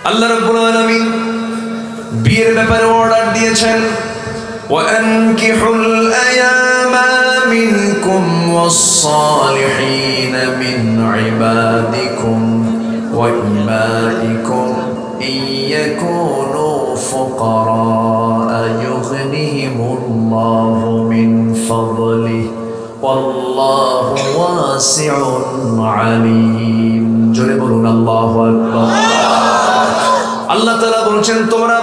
আল্লাহ রাব্বুল আলামিন বিয়ের ব্যাপারে অর্ডার দিয়েছেন, ওয়ানকিহুল আয়ামা মিনকুম ওয়াস-সালিহিনা মিন ইবাদিকুম ওয়া ইমাইকুম ইয়াকুনু ফুকারা ইউগনিহিমুল্লাহু মিন ফাদলিহি ওয়াল্লাহু ওয়াসিউন আলীম। জোরে বলুন আল্লাহু আকবার। আল্লাহ তাআলা বলছেন, তোমরা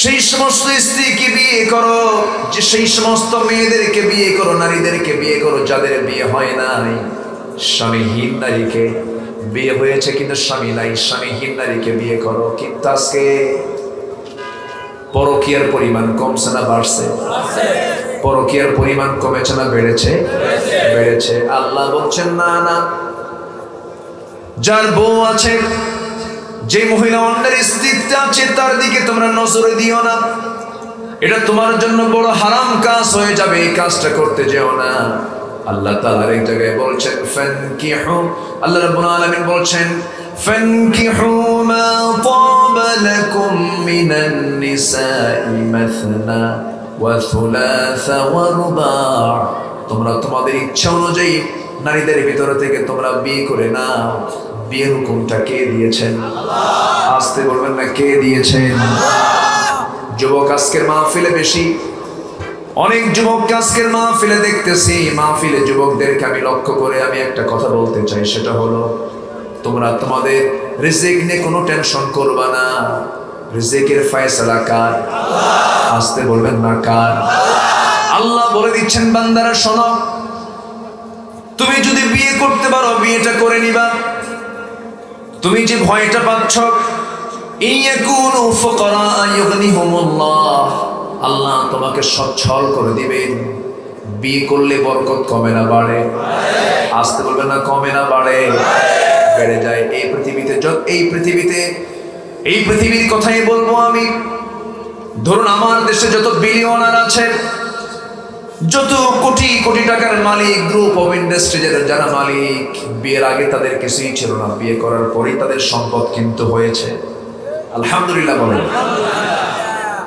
সেই সমস্ত স্ত্রীকে বিয়ে করো, যে সেই সমস্ত মেয়েদেরকে বিয়ে করো, নারীদেরকে বিয়ে করো যাদের বিয়ে হয় নাই, স্বামীহীন নারীকে, বিয়ে হয়েছে কিন্তু স্বামী নাই, স্বামীহীন নারীকে বিয়ে করো। কিন্তু আজকে পরকীয়ার পরিমাণ কমছে না বাড়ছে? পরকীয়ার পরিমাণ কমেছে না বেড়েছে? বেড়েছে। আল্লাহ বলছেন, না না, যার বউ আছে, যে মহিলা অন্যের স্ত্রীতে আছে, তার দিকে তোমরা নজরে দিও না। এটা তোমার জন্য বড় হারাম কাজ হয়ে যাবে, এই কাজটা করতে যেও না। আল্লাহ তাআলা এক জায়গায় বলছেন, ফানকিহু, আল্লাহ রাব্বুল আলামিন বলছেন, ফানকিহু মা তাবা লাকুম মিনান নিসাই মাসনা ওয়া থুলাসা ওয়া রুবা'। তোমরা তোমাদের ইচ্ছা অনুযায়ী নারীদের ভিতর থেকে তোমরা বিয়ে করে নাও। বিয়ের হুকুমটা কে দিয়েছেন? আল্লাহ। আসতে বলবেন না, কে দিয়েছেন? যুবক আজকের মাহফিলে বেশি, অনেক যুবক আজকের মাহফিলে দেখতেছি, মাহফিলে যুবকদেরকে আমি লক্ষ্য করে আমি একটা কথা বলতে চাই, সেটা হলো, তোমরা তোমাদের রিজিক নিয়ে কোনো টেনশন করবা না। রিজিকের ফয়সালা কার? আল্লাহ। আসতে বলবেন না, কার? আল্লাহ বলে দিচ্ছেন, বান্দারা শোনো, তুমি যদি বিয়ে করতে পারো বিয়েটা করে নিবা। তুমি যে ভয়টা পাচ্ছ, ইয়াকুনু ফুকারা ইউগনিহুমুল্লাহ, আল্লাহ তোমাকে সচ্ছল করে দিবেন। বিয়ে করলে বরকত কমে না বাড়ে? আসতে বলবেন না, কমে না বাড়ে? বেড়ে যায়। এই পৃথিবীর কথাই বলবো আমি। ধরুন আমার দেশে যত বিলিয়নার আছে, যত কোটি কোটি টাকার মালিক, গ্রুপ অফ ইন্ডাস্ট্রি যারা মালিক, বিয়ের আগে তাদের কিছুই ছিল না, বিয়ে করার পরেই তাদের সম্পদ কিন্তু হয়েছে। আলহামদুলিল্লাহ বলেন।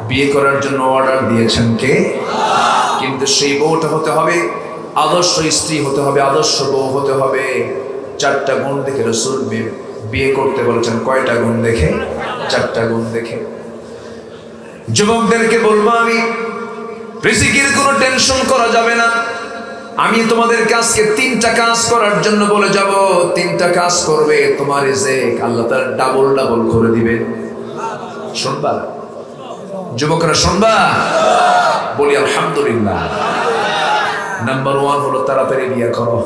বিয়ে করার জন্য অর্ডার দিয়েছেন কে? কিন্তু সেই বউটা হতে হবে আদর্শ স্ত্রী, হতে হবে আদর্শ বউ হতে হবে। 4টা গুণ দেখে রাসূল বিয়ে করতে বলেছেন। কয়টা গুণ দেখে? 4টা গুণ দেখে। যুবকদেরকে বলবো আমি, রিজিকের কোনো টেনশন করা যাবে না। আমি তোমাদের কাজকে 3টা কাজ করার জন্য বলে যাব। 3টা কাজ করবে, তোমার রিজিক আল্লাহ তাআলা ডাবল ডাবল করে দিবেন। শুনবা যুবকরা, শুনবা? বলি আলহামদুলিল্লাহ। নাম্বার 1 হলো তাড়াতাড়ি বিয়ে করো।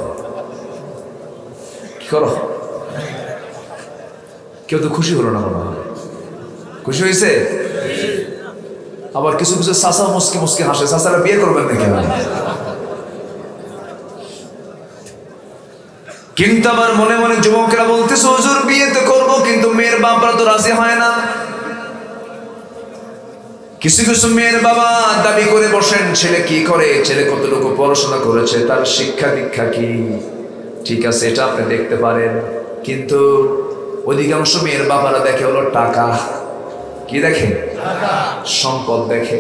কি করো? কেউ তো খুশি হলো না বাবা? খুশি হয়েছে? আবার কিছু কিছু চাচা মুসকি মুসকি হাসে। চাচারা বিয়ে করবেন না কেন? কিন্তু আবার মনে মনে যুবকেরা বলতেছে, হুজুর বিয়ে তো করবো, কিন্তু মেয়ের বাপরা তো রাজি হয় না। কিছু কিছু মেয়ের বাবা দাবি করে বসেন, ছেলে কি করে, ছেলে কতটুকু পড়াশোনা করেছে, তার শিক্ষা দীক্ষা কি। ঠিক আছে, এটা আপনি দেখতে পারেন, কিন্তু অধিকাংশ মেয়ের বাবারা দেখে হলো টাকা। কি দেখে? সম্পদ দেখে।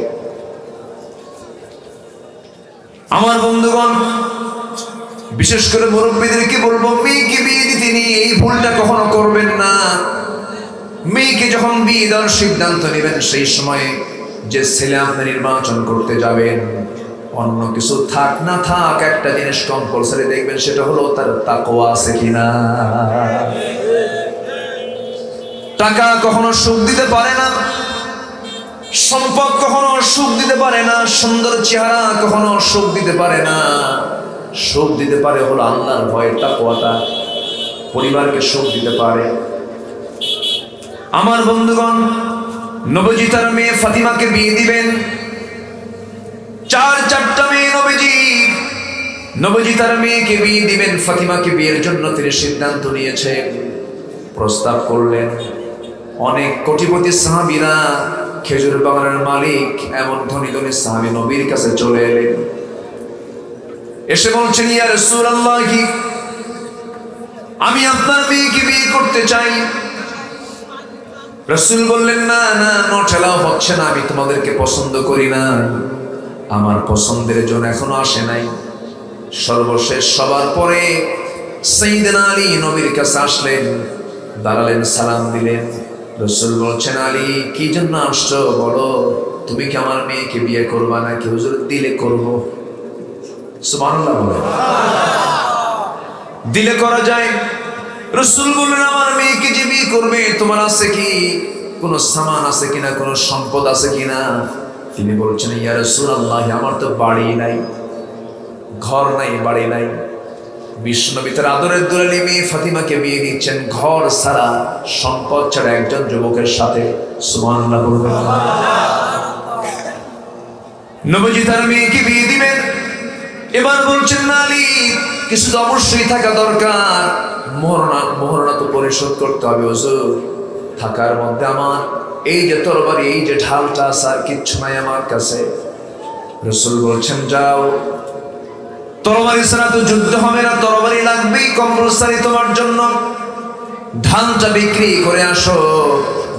আমার বন্ধুগণ, বিশেষ করে মুরব্বীদেরকে বলবো, মেয়েকে বিয়ে দিতে নিয়ে এই ভুলটা কখনো করবেন না। মেয়েকে যখন বিয়ে দেওয়ার সিদ্ধান্ত নেবেন, সেই সময় যে ছেলে আপনি নির্বাচন করতে যাবেন, অন্য কিছু থাক না থাক, একটা জিনিস কম্পালসারি দেখবেন, সেটা হলো তার তাকওয়া আছে কিনা। টাকা কখনো সুখ দিতে পারে না, সম্পদ কখনো সুখ দিতে পারে না, সুন্দর চেহারা কখনো সুখ দিতে পারে না। সুখ দিতে পারে হলো আল্লাহর ভয়, তাকওয়াটা পরিবারকে সুখ দিতে পারে। আমার বন্ধুগণ, নবীজি তার মেয়ে ফাতিমাকে বিয়ে দিবেন। 4টা মেয়ে নবীজি তার মেয়েকে বিয়ে দিবেন। ফাতিমাকে বিয়ের জন্য তিনি সিদ্ধান্ত নিয়েছেন, প্রস্তাব করলেন। অনেক কোটিপতি সাহাবীরা, খেজুর বাগানের মালিক, এমন ধনী ধনী সাহাবী নবীর কাছে চলে এলেন। এসে বলছেন, ইয়া রাসূলুল্লাহ, আমি আপনার মেয়েকে বিয়ে করতে চাই। রাসূল বললেন, না না, নট এলাও হচ্ছে না, আমি তোমাদেরকে পছন্দ করি না, আমার পছন্দের জন্য এখনো আসে নাই। সর্বশেষ সবার পরে সাইয়েদনা আলী নবীর কাছে আসলেন, দাঁড়ালেন, সালাম দিলেন। রাসূল বলছেন, আলী কি জন্য আসছো বলো, তুমি কি আমার মেয়েকে বিয়ে করবা নাকি? হুজুর, দিলে করব। সুবহানাল্লাহ বলেন। দিলে করা যায়। রাসূল বললেন, আমার মেয়েকে যে বিয়ে করবে তোমার আছে কি কোনো সামান আছে কিনা, কোনো সম্পদ আছে কিনা? তিনি বলছেন, ইয়া রাসূলুল্লাহ, আমার তো বাড়ি নাই, ঘর নাই, বাড়ি নাই। বিশ্বনবী তার আদরের দুলালী মেয়ে ফাতিমাকে বিয়ে দিচ্ছেন ঘর ছাড়া, সম্পদ ছাড়া একজন যুবকের সাথে। সুবহানাল্লাহ বলবেন। নবীজি তার মেয়েকে বিয়ে দিবেন। এবার বলছেন, না আলী, কিছু তো অবশ্যই থাকা দরকার, মোহরনা তো পরিশোধ করতে হবে। হুজুর, থাকার মধ্যে আমার এই যে তরবারি, এই যে ঢালটা আছে, আর কিচ্ছু নাই আমার কাছে। রাসূল বলছেন, যাও, তরবারি ছাড়া তো যুদ্ধ হবে না, তরবারি লাগবেই কম্পালসারি তোমার জন্য। ঢালটা বিক্রি করে আসো,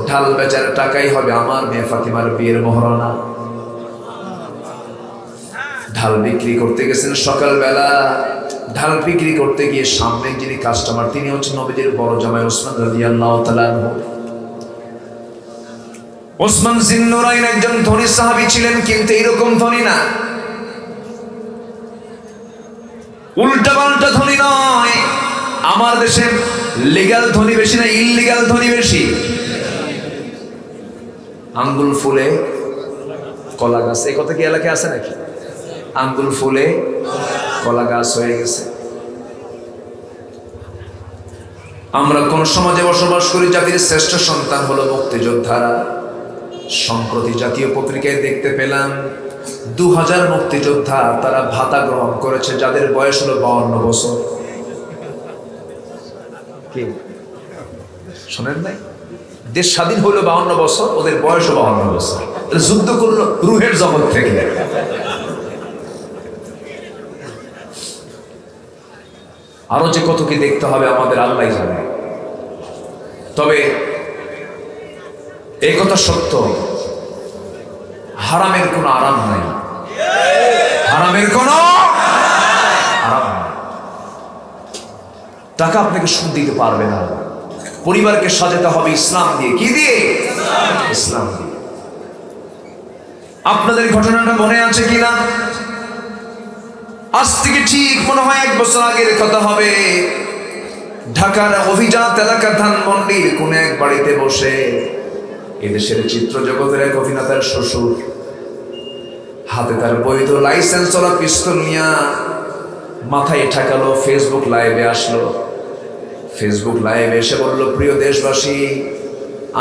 ঢাল বেচার টাকাই হবে আমার মেয়ে ফাতিমার বিয়ের মোহরনা। ঢাল বিক্রি করতে গেছেন সকালবেলা। ঢাল বিক্রি করতে গিয়ে সামনে যিনি কাস্টমার, তিনি হচ্ছেন নবীজির বড় জামাই ওসমান রাদিয়াল্লাহু তাআলা আনহু। ওসমান জিন্নুরাইন একজন ধনী সাহাবী ছিলেন, কিন্তু এরকম ধনী না, উল্টা পাল্টা ধনী নয়। আমার দেশে লিগ্যাল ধনী বেশি না ইললিগ্যাল ধনী বেশি? আঙ্গুল ফুলে কলা গাছ, এই কথা কি এলাকায় আছে নাকি? আঙ্গুল ফুলে কলা গাছ হয়ে গেছে। আমরা কোন সমাজে বসবাস করি? জাতির শ্রেষ্ঠ সন্তান হলো মুক্তিযোদ্ধারা। সম্প্রতি জাতীয় পত্রিকায় দেখতে পেলাম 2000 মুক্তিযোদ্ধা তারা ভাতা গ্রহণ করেছে, যাদের বয়স হলো 52 বছর। কি শোনেন নাই? দেশ স্বাধীন হলো 52 বছর, ওদের বয়স 52 বছর। যুদ্ধ করলো রুহের জগৎ থেকে। আরো যে কত কি দেখতে হবে আমাদের আল্লাহ জানে। তবে এই কথা সত্য, হারামের কোনো আরাম নাই, হারামের কোনো আরাম নাই। টাকা আপনাকে সুদ দিতে পারবে না। পরিবারকে সাজাতে হবে ইসলাম দিয়ে। কি দিয়ে? ইসলাম দিয়ে। আপনাদের ঘটনাটা মনে আছে কিনা? আজ থেকে ঠিক মনে হয় 1 বছর আগের কথা হবে। ঢাকার অভিজাত এলাকা ধানমন্ডির কোন এক বাড়িতে বসে এদেশের চিত্র জগতের এক অভিনেতার শ্বশুর হাতে তার বৈধ লাইসেন্স ওলা পিস্তল নিয়ে মাথায় ঠেকালো, ফেসবুক লাইভে আসলো। ফেসবুক লাইভে এসে বলল, প্রিয় দেশবাসী,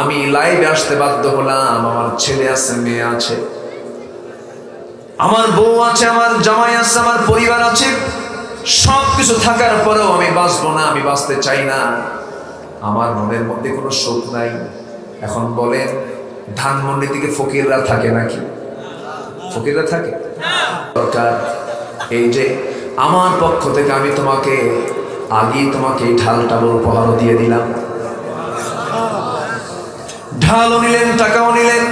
আমি লাইভে আসতে বাধ্য হলাম। আমার ছেলে আছে, মেয়ে আছে, আমার বউ আছে, আমার জামাই আছে, আমার পরিবার আছে, সবকিছু থাকার পরেও আমি বাঁচবো না, আমি বাঁচতে চাই না, আমার মনের মধ্যে কোনো সুখ নাই। এখন বলেন, ধানমন্ডি থেকে ফকিররা থাকে নাকি? ফকিররা থাকে? দরকার এই যে আমার পক্ষ থেকে আমি তোমাকে আগেই তোমাকে এই ঢালটা উপহার দিয়ে দিলাম। ঢালও নিলেন, টাকাও নিলেন।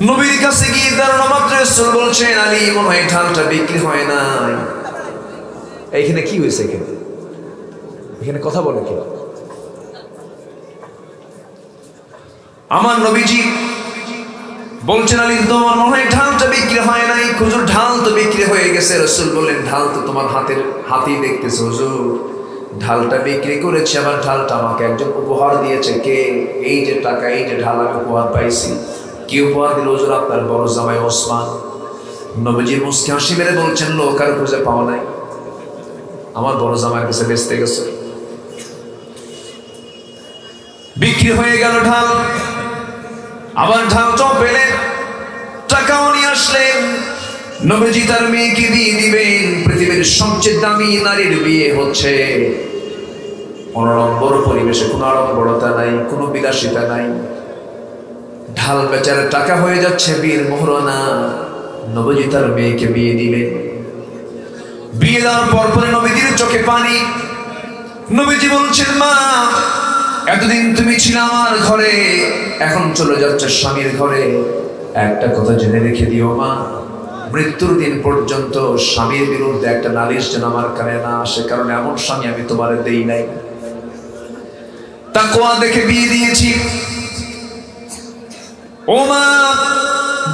নবীর কাছে গিয়ে দাঁড়ানো মাত্র রাসূল বলছেন, আলী, মনে হয় ঢালটা বিক্রি হয় নাই। এইখানে কি হয়েছে? এখানে কথা বলে কি? আমার নবীজি বলছেন, আলী, তোমার মনে হয় ঢালটা বিক্রি হয় নাই। হুজুর, ঢাল তো বিক্রি হয়ে গেছে। রাসূল বললেন, ঢাল তো তোমার হাতেই দেখতেছে। হুজুর, ঢালটা বিক্রি করেছে, আবার ঢালটা আমাকে একজন উপহার দিয়েছে। কে? এই যে টাকা, এই যে ঢাল আমি উপহার পাইছি। কি উপহার দিল? হুজুর, আপনার বড় জামাই ওসমান। নবীজি মুস্কি হাসি মেরে বলছেন, লোক আর খুঁজে পাওয়া নাই, আমার বড় জামাইয়ের কাছে বেচতে গেছে। বিক্রি হয়ে গেল ঢাল। আবার ঢালটাও পেলেন, টাকাও নিয়ে আসলেন। নবীজি তার মেয়েকে দিয়ে দিবেন। পৃথিবীর সবচেয়ে দামি নারীর বিয়ে হচ্ছে অনড়ম্বর পরিবেশে, কোনো আড়ম্বরতা নাই, কোনো বিলাসিতা নাই। ঢাল বেচার টাকা হয়ে যাচ্ছে বিয়ের মোহরনা। নবীজি তার মেয়েকে বিয়ে দিলেন। বিয়ে দেওয়ার পর নবীজির চোখে পানি। নবীজি বলছেন, মা, এতদিন তুমি ছিলে আমার ঘরে, এখন চলে যাচ্ছে স্বামীর ঘরে। একটা কথা জেনে রেখে দিও মা, মৃত্যুর দিন পর্যন্ত স্বামীর বিরুদ্ধে একটা নালিশ যেন আমার কানে না আসে, কারণ এমন স্বামী আমি তোমার দেই নাই। তাকওয়া দেখে বিয়ে দিয়েছি। ও মা,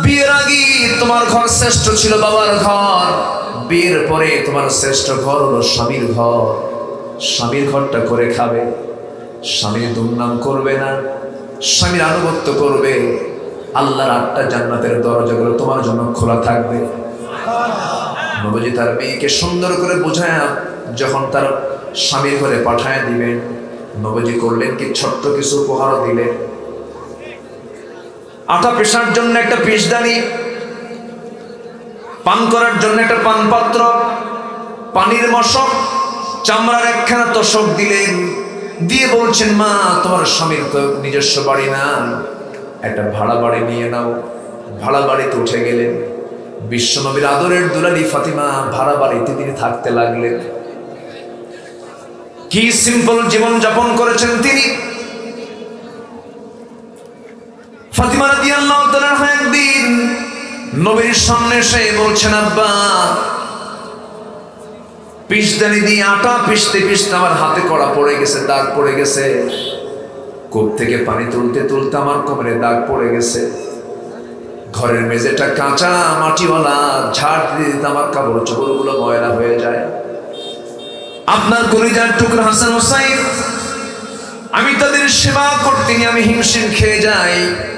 বিয়ের আগে তোমার ঘর শ্রেষ্ঠ ছিল বাবার ঘর, বিয়ের পরে তোমার শ্রেষ্ঠ ঘর হলো স্বামীর ঘর। স্বামীর ঘরটা করে খাবে, স্বামীর দুর্নাম করবে না, স্বামীর আনুগত্য করবে। আল্লাহর 8টা জান্নাতের দরজাগুলো তোমার জন্য খোলা থাকবে। নবীজি তার মেয়েকে সুন্দর করে বুঝায় যখন তার স্বামীর ঘরে পাঠায় দিবেন, নবীজি করলেন কি, ছোট্ট কিছু উপহার দিলেন। আটা পেশার জন্য একটা পেশদানি, পান করার জন্য একটা পান পাত্র, পানির মশক, চামড়ার একখানা তোষক দিলেন। দিয়ে বলছেন, মা তোমার স্বামীর তো নিজস্ব বাড়ি না, একটা ভাড়া বাড়ি নিয়ে নাও। ভাড়া বাড়িতে উঠে গেলেন। বিশ্বনবীর আদরের দুলালি ফাতিমা ভাড়া বাড়িতে তিনি থাকতে লাগলেন। কি সিম্পল জীবন যাপন করেছেন তিনি। ফাতিমা রাদিয়াল্লাহু তাআলা একদিন নবীর সামনে এসে বলছেন, আব্বা পিসদানি দিয়ে আটা পিষতে পিষতে আমার হাতে কড়া পড়ে গেছে, দাগ পড়ে গেছে। কূপ থেকে পানি তুলতে তুলতে আমার কোমরে দাগ পড়ে গেছে। ঘরের মেঝেটা কাঁচা মাটিওয়ালা, ঝাড় দিতে আমার কাপড় চোপড়গুলো ময়লা হয়ে যায়। আপনার কলিজার টুকরা হাসান হোসাইন, আমি তাদের সেবা করতে গিয়ে আমি হিমশিম খেয়ে যাই।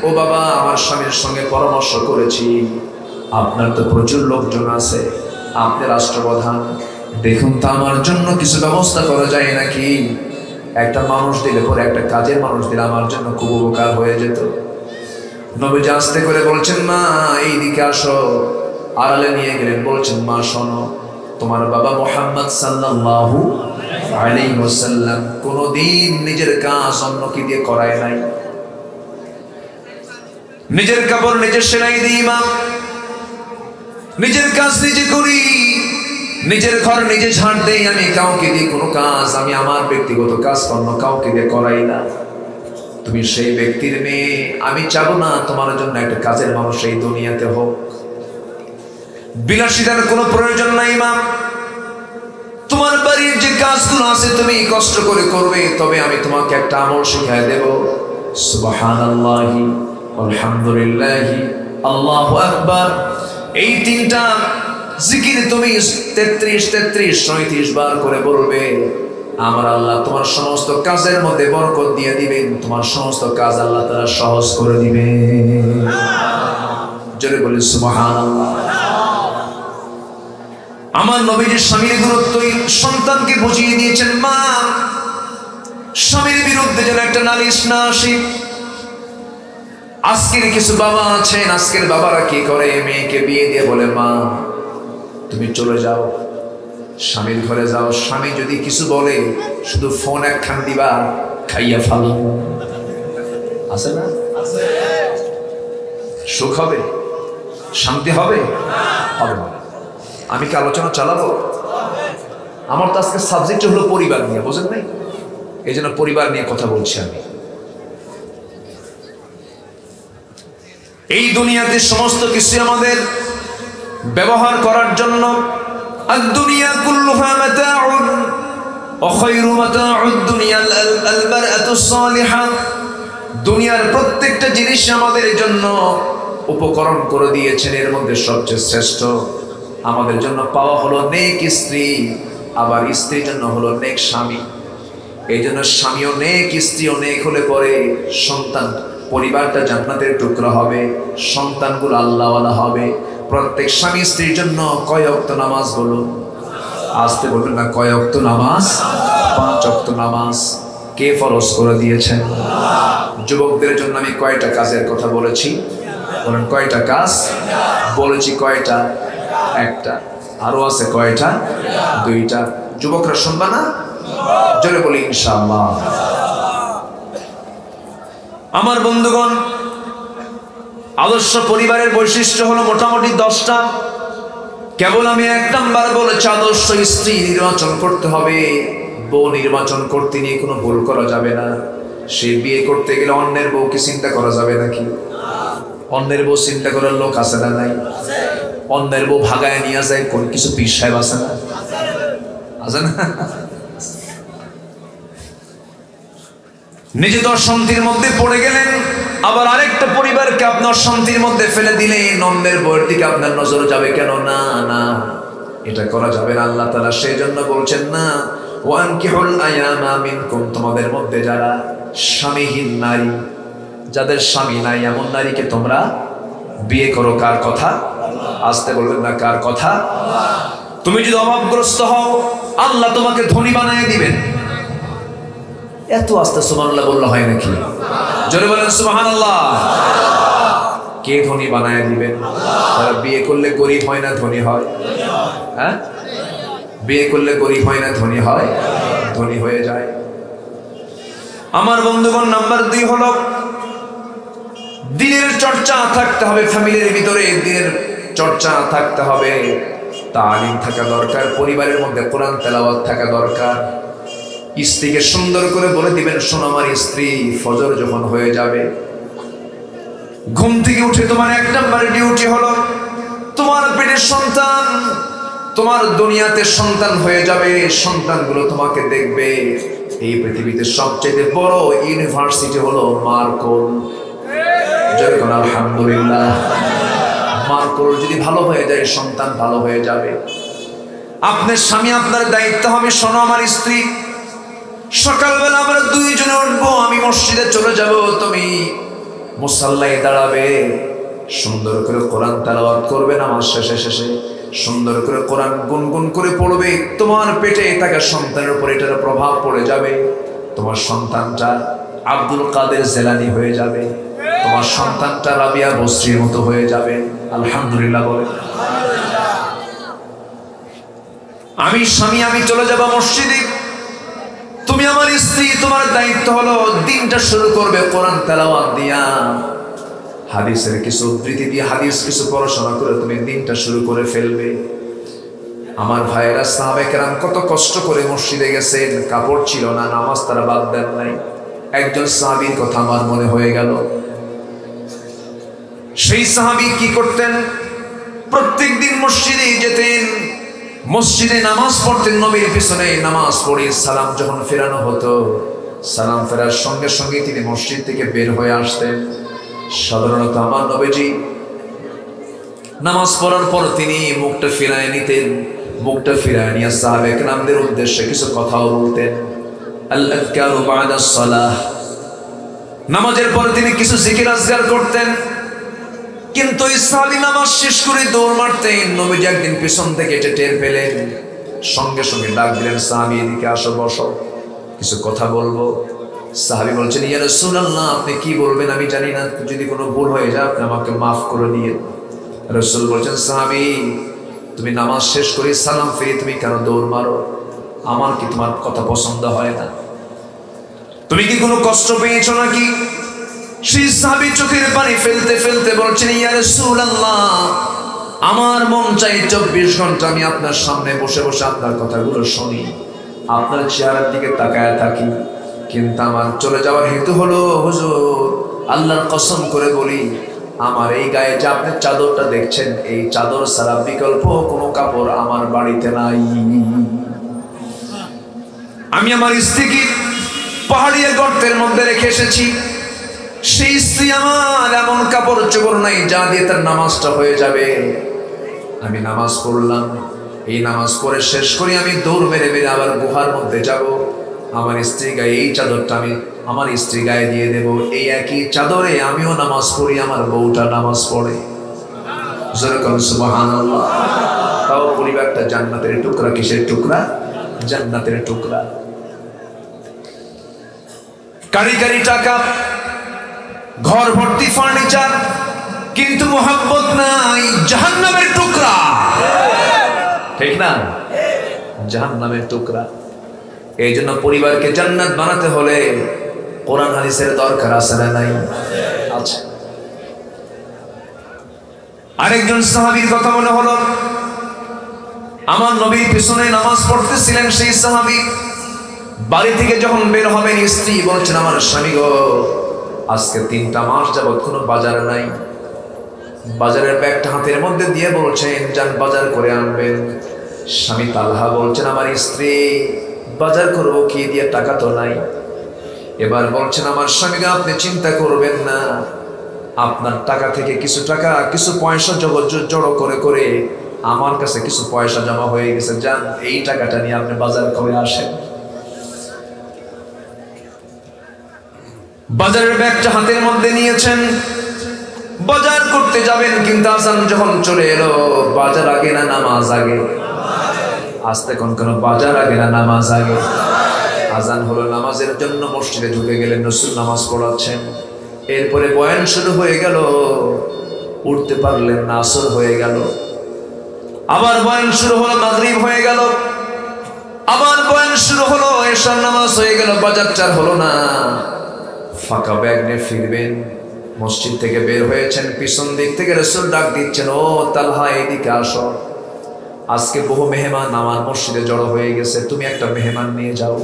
ও বাবা, আমার স্বামীর সঙ্গে পরামর্শ করেছি, আপনার তো প্রচুর লোকজন আছে, আপনি রাষ্ট্রপ্রধান, দেখুন তো আমার জন্য কিছু ব্যবস্থা করা যায় নাকি। একটা মানুষ দিলে পরে, একটা কাজের মানুষ দিলে আমার জন্য খুব উপকার হয়ে যেত। নবীজি আস্তে করে বলছেন, মা এইদিকে আসো। আড়ালে নিয়ে গেলেন, বলছেন, মা শোনো, তোমার বাবা মুহাম্মদ সাল্লাল্লাহু আলাইহি ওয়াসাল্লাম কোনদিন নিজের কাজ অন্যকে দিয়ে করায় নাই। নিজের কাপড় নিজে সেলাই দিই মা, নিজের কাজ নিজে করি, নিজের ঘর নিজে ঝাড় দেই। আমি কাউকে দিয়ে কোনো কাজ, আমি আমার ব্যক্তিগত কাজ অন্য কাউকে দিয়ে করাই না। তুমি সেই ব্যক্তির মেয়ে, আমি চাবো না তোমার জন্য একটা কাজের মানুষ এই দুনিয়াতে হোক। বিলাসিতার কোনো প্রয়োজন নাই মা, তোমার বাড়ির যে কাজগুলো আছে তুমি কষ্ট করে করবে, তবে আমি তোমাকে একটা আমল শিখায় দেব। সুবহানাল্লাহি আলহামদুলিল্লাহি আল্লাহু আকবার, এই 3টা জিকির তুমি 33 বার করে বলবে। আমার আল্লাহ তোমার সমস্ত কাজের মধ্যে বরকত দিয়ে দিবেন, তোমার সমস্ত কাজ আল্লাহ তাআলা সহজ করে দিবেন। জোরে বলি সুবহানাল্লাহ। আমার নবীজির স্বামীর গুরুত্বই সন্তানকে বুঝিয়ে দিয়েছেন, মা স্বামীর বিরুদ্ধে যেন একটা নালিশ না আসে। আজকের কিছু বাবা আছেন, আজকের বাবারা কি করে, মেয়েকে বিয়ে দিয়ে বলে, মা তুমি চলে যাও, স্বামীর ঘরে যাও, স্বামী যদি কিছু বলে শুধু ফোন একখান দিবা, খাইয়া ফালো। আছে না? সুখ হবে, শান্তি হবে? হবে না। আমি কি আলোচনা চালাবো? আমার তো আজকে সাবজেক্ট হলো পরিবার নিয়ে, বুঝেন নাই? এই জন্য পরিবার নিয়ে কথা বলছি আমি। এই দুনিয়াতে সমস্ত কিছু আমাদের ব্যবহার করার জন্য। আদ-দুনিয়া কুল্লুহা মাতাউন ওয়া খায়রু মাতাউদ দুনিয়া আল-মারআতু সালিহা। দুনিয়ার প্রত্যেকটা জিনিস আমাদের জন্য উপকরণ করে দিয়েছেন, এর মধ্যে সবচেয়ে শ্রেষ্ঠ আমাদের জন্য পাওয়া হলো নেক স্ত্রী, আবার স্ত্রীর জন্য হলো নেক স্বামী। এই জন্য স্বামীও নেক, স্ত্রীও নেক হলে পরে সন্তান, পরিবারটা জান্নাতের টুকরা হবে, সন্তানগুলো আল্লাহওয়ালা হবে। প্রত্যেক স্বামী স্ত্রীর জন্য কয় ওয়াক্ত নামাজ বলুন? আসতে বলবেন না, কয় ওয়াক্ত নামাজ? 5 ওয়াক্ত নামাজ। কে ফরজ করে দিয়েছেন? যুবকদের জন্য আমি কয়টা কাজের কথা বলেছি? বলেন কয়টা কাজ বলেছি? কয়টা? একটা। আরো আছে কয়টা? 2টা। যুবকরা শুনবা না? জোরে বলি ইনশাআল্লাহ। আমার বন্ধুগণ, আদর্শ পরিবারের বৈশিষ্ট্য হলো মোটামুটি 10টা। কেবল আমি 1 নাম্বার বলেছি, আদর্শ স্ত্রী নির্বাচন করতে হবে। বউ নির্বাচন করতে নিয়ে কোনো ভুল করা যাবে না। সে বিয়ে করতে গেলে অন্যের বউকে চিন্তা করা যাবে নাকি? অন্যের বউ চিন্তা করার লোক আছে না নাই? অন্যের বউ ভাগায় নিয়ে যায় কোন কিছু পীর সাহেব আছে না? আছে না? নিজে তো অশান্তির মধ্যে পড়ে গেলেন, আবার আরেকটা পরিবারকে আপনার শান্তির মধ্যে ফেলে দিলেন, অন্যের বউয়ের দিকে আপনার নজর যাবে কেন? না না, এটা করা যাবে না। আল্লাহ তাআলা সেই জন্য বলছেন না, ওয়ানকিহুল আয়ামা মিনকুম, তোমাদের মধ্যে যারা স্বামীহীন নারী, যাদের স্বামী নাই, এমন নারীকে তোমরা বিয়ে করো। কার কথা? আসতে বলবেন না, কার কথা? তুমি যদি অভাবগ্রস্ত হও, আল্লাহ তোমাকে ধনী বানিয়ে দিবেন। এত আস্তে সুবহানাল্লাহ বললে হয় নাকি? জোরে বলেন সুবহানাল্লাহ। কে ধনী বানায় দিবেন? তারা বিয়ে করলে গরিব হয় না ধনী হয়? হ্যাঁ, বিয়ে করলে গরিব হয় না ধনী হয়? ধনী হয়ে যায়। আমার বন্ধুগণ, নাম্বার 2 হলো দিনের চর্চা থাকতে হবে। ফ্যামিলির ভিতরে দিনের চর্চা থাকতে হবে, তালিম থাকা দরকার, পরিবারের মধ্যে কোরআন তেলাওয়াত থাকা দরকার। স্ত্রীকে সুন্দর করে বলে দিবেন, শোনো আমার স্ত্রী, ফজর যখন হয়ে যাবে, ঘুম থেকে উঠে তোমার 1 নম্বর ডিউটি হলো তোমার পেটের সন্তান, তোমার দুনিয়াতে সন্তান হয়ে যাবে, সন্তানগুলো তোমাকে দেখবে। এই পৃথিবীতে সবচেয়ে বড় ইউনিভার্সিটি হলো মার কোল। যেরকম আলহামদুলিল্লাহ, মার কোল যদি ভালো হয়ে যায়, সন্তান ভালো হয়ে যাবে। আপনার স্বামী, আপনার দায়িত্ব হবে, শোনো আমার স্ত্রী, সকালবেলা আমরা 2 জনে উঠবো, আমি মসজিদে চলে যাব, তুমি মুসাল্লায় দাঁড়াবে, সুন্দর করে কোরআন তেলাওয়াত করবে, নামাজ শেষে সুন্দর করে কোরআন গুনগুন করে পড়বে। তোমার পেটে থাকা সন্তানের উপর এটার প্রভাব পড়ে যাবে। তোমার সন্তানটা আব্দুল কাদের জেলানি হয়ে যাবে, তোমার সন্তানটা রাবিয়া বসরির মতো হয়ে যাবে। আলহামদুলিল্লাহ বলে। আমি স্বামী, আমি চলে যাব মসজিদে, তুমি আমার স্ত্রী, তোমার দায়িত্ব হলো দিনটা শুরু করবে কোরআন তেলাওয়াত দিয়া, হাদিসের কিছু উদ্ধৃতি দিয়ে, হাদিস কিছু পড়াশোনা করে তুমি দিনটা শুরু করে ফেলবে। আমার ভাইয়েরা, সাহাবায়ে কেরাম কত কষ্ট করে মসজিদে গেছেন, কাপড় ছিল না, নামাজ তারা বাদ দেন নাই। একজন সাহাবীর কথা আমার মনে হয়ে গেল। সেই সাহাবী কি করতেন? প্রত্যেকদিন মসজিদে যেতেন, মসজিদে নামাজ পড়তেন, নবীর পিছনে নামাজ পড়ে সালাম যখন ফেরানো হতো, সালাম ফেরার সঙ্গে সঙ্গে তিনি মসজিদ থেকে বের হয়ে আসতেন। সাধারণত আমার নবীজি নামাজ পড়ার পর তিনি মুখটা ফিরায় নিতেন, মুখটা ফিরায় নিয়ে সাহাবায়ে কেরামদের উদ্দেশ্যে কিছু কথাও বলতেন। আল আযকারু বা'দা সালাহ, নামাজের পর তিনি কিছু জিকির আজকার করতেন। কিন্তু এই সাহাবী নামাজ শেষ করে দৌড় মারতেন, নবীজি একদিন পিছন থেকে এটা টের পেলেন, সঙ্গে সঙ্গে ডাক দিলেন, সাহাবী এদিকে আসো, বসো, কিছু কথা বলবো। সাহাবী বলছেন, ইয়া রাসূলুল্লাহ, আপনি কি বলবেন আমি জানি না, যদি কোনো ভুল হয়ে যায় আপনি আমাকে মাফ করে দিয়েন। রাসূল বলছেন, সাহাবী, তুমি নামাজ শেষ করে সালাম ফিরে তুমি কেন দৌড় মারো? আমার কি তোমার কথা পছন্দ হয় না? তুমি কি কোনো কষ্ট পেয়েছো নাকি? সেই সাহাবী চোখের পানি ফেলতে ফেলতে বলছেন, ইয়া রাসূলুল্লাহ, আমার মন চাই 24 ঘন্টা আমি আপনার সামনে বসে বসে আপনার কথাগুলো শুনি, আপনার চেহারার দিকে তাকায় থাকি, কিন্তু আমার চলে যাওয়ার হেতু হলো, হুজুর আল্লাহর কসম করে বলি, আমার এই গায়ে যে আপনি চাদরটা দেখছেন, এই চাদর ছাড়া বিকল্প কোনো কাপড় আমার বাড়িতে নাই। আমি আমার স্ত্রীকে পাহাড়িয়া গর্তের মধ্যে রেখে এসেছি, সেই স্ত্রী আমার এমন কাপড় চোপড় নাই যা দিয়ে তার নামাজটা হয়ে যাবে। আমি নামাজ পড়লাম, এই নামাজ পড়ে শেষ করি আমি দৌড় মেরে মেরে আবার গুহার মধ্যে যাব, আমার স্ত্রী গায়ে এই চাদরটা আমি আমার স্ত্রী গায়ে দিয়ে দেব, এই একই চাদরে আমিও নামাজ পড়ি, আমার বউটা নামাজ পড়ে। সুবহানাল্লাহ। তাও পরিবারটা জান্নাতের টুকরা। কিসের টুকরা? জান্নাতের টুকরা। কারি কারি টাকা, ঘর ভর্তি ফার্নিচার, কিন্তু মোহাব্বত নাই, জাহান্নামের টুকরা। ঠিক না? জাহান্নামের টুকরা। এই জন্য পরিবারকে জান্নাত বানাতে হলে কোরআন হাদিসের দরকার আছে না নাই? আছে। আরেকজন সাহাবীর কথা মনে হলো, আমার নবীর পিছনে নামাজ পড়তেছিলেন সেই সাহাবী, বাড়ি থেকে যখন বের হবেন, স্ত্রী বলছেন, আমার স্বামী গো, আজকে 3টা মাস যাবত কোনো বাজার নাই। বাজারের ব্যাগটা হাতের মধ্যে দিয়ে বলছেন, যান বাজার করে আনবেন। স্বামী তালহা বলছেন, আমার স্ত্রী, বাজার করবো কি দিয়ে, টাকা তো নাই। এবার বলছেন, আমার স্বামীকে আপনি চিন্তা করবেন না, আপনার টাকা থেকে কিছু টাকা, কিছু পয়সা জড়ো করে করে আমার কাছে কিছু পয়সা জমা হয়ে গেছে, যান এই টাকাটা নিয়ে আপনি বাজার করে আসেন। বাজারের ব্যাগটা হাতের মধ্যে নিয়েছেন, বাজার করতে যাবেন, কিন্তু আজান যখন চলে এলো, বাজার আগে না নামাজ আগে? আসতে কোন বাজার আগে না নামাজ আগে? আজান হলো, নামাজের জন্য মসজিদে ঢুকে গেলেন, রাসূল নামাজ পড়াচ্ছেন। এরপরে বয়ান শুরু হয়ে গেল, উঠতে পারলেন না, আসর হয়ে গেল। আবার বয়ান শুরু হলো, মাগরিব হয়ে গেল। আবার বয়ান শুরু হলো, এশার নামাজ হয়ে গেল, বাজার চার হলো না। ফাঁকা ব্যাগ নিয়ে ফিরবেন, মসজিদ থেকে বের হয়েছেন, পিছন দিক থেকে রাসূল ডাক দিচ্ছেন, ও তালহা এদিকে আসো, আজকে বহু মেহমান আমার মসজিদে জড়ো হয়ে গেছে, তুমি একটা মেহমান নিয়ে যাও,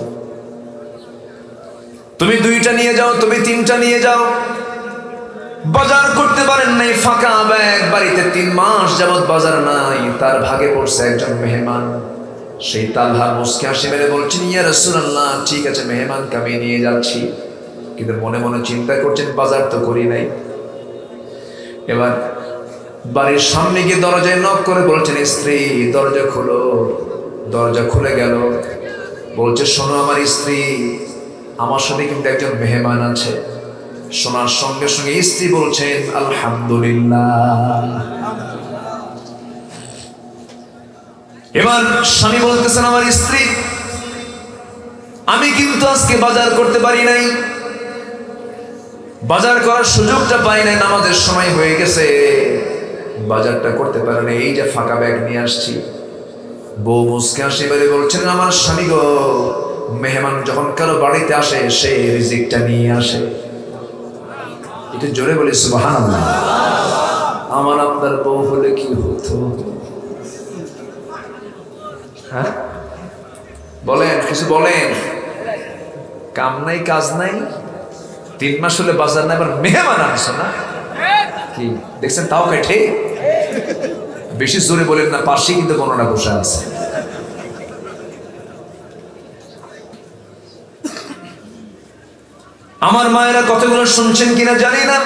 তুমি 2টা নিয়ে যাও, তুমি 3টা নিয়ে যাও। বাজার করতে পারেন নাই, ফাঁকা ব্যাগ, বাড়িতে 3 মাস যাবত বাজার নাই, তার ভাগে পড়ছে একজন মেহমান। সেই তালহা মুস্কি হাসি মেরে বলছেন, ইয়া রাসূলুল্লাহ, ঠিক আছে মেহমানকে আমি নিয়ে যাচ্ছি, কিন্তু মনে মনে চিন্তা করছেন, বাজার তো করি নাই। এবার বাড়ির সামনে গিয়ে দরজায় নক করে বলছেন, স্ত্রী দরজা খুলো। দরজা খুলে গেল, বলছে, শোনো আমার স্ত্রী, আমার সাথে কিন্তু একজন মেহমান আছে। শোনার সঙ্গে সঙ্গে স্ত্রী বলছেন, আলহামদুলিল্লাহ। এবার স্বামী বলতেছেন, আমার স্ত্রী, আমি কিন্তু আজকে বাজার করতে পারি নাই, বাজার করার সুযোগটা পাই নাই, নামাজের সময় হয়ে গেছে, বাজারটা করতে পারে না, এই যে ফাঁকা ব্যাগ নিয়ে আসছি। বউ মুস্কি হাসি মেরে বলছেন, আমার স্বামী গো, মেহমান যখন কারো বাড়িতে আসে, সে রিজিকটা নিয়ে আসে। একটু জোরে বলি সুবহানাল্লাহ। আমার আপনার বউ হলে কি হতো? হ্যাঁ বলেন, কিছু বলেন। কাম নাই, কাজ নাই, 3 মাস হলে বাজার নাই, আবার মেহমান আনছো না, কি দেখছেন? তাও কেটে বেশি জোরে বলেন না, পাশেই কিন্তু বর্ণনা বসে আছে। আমার মায়েরা কতগুলো শুনছেন কিনা জানি না,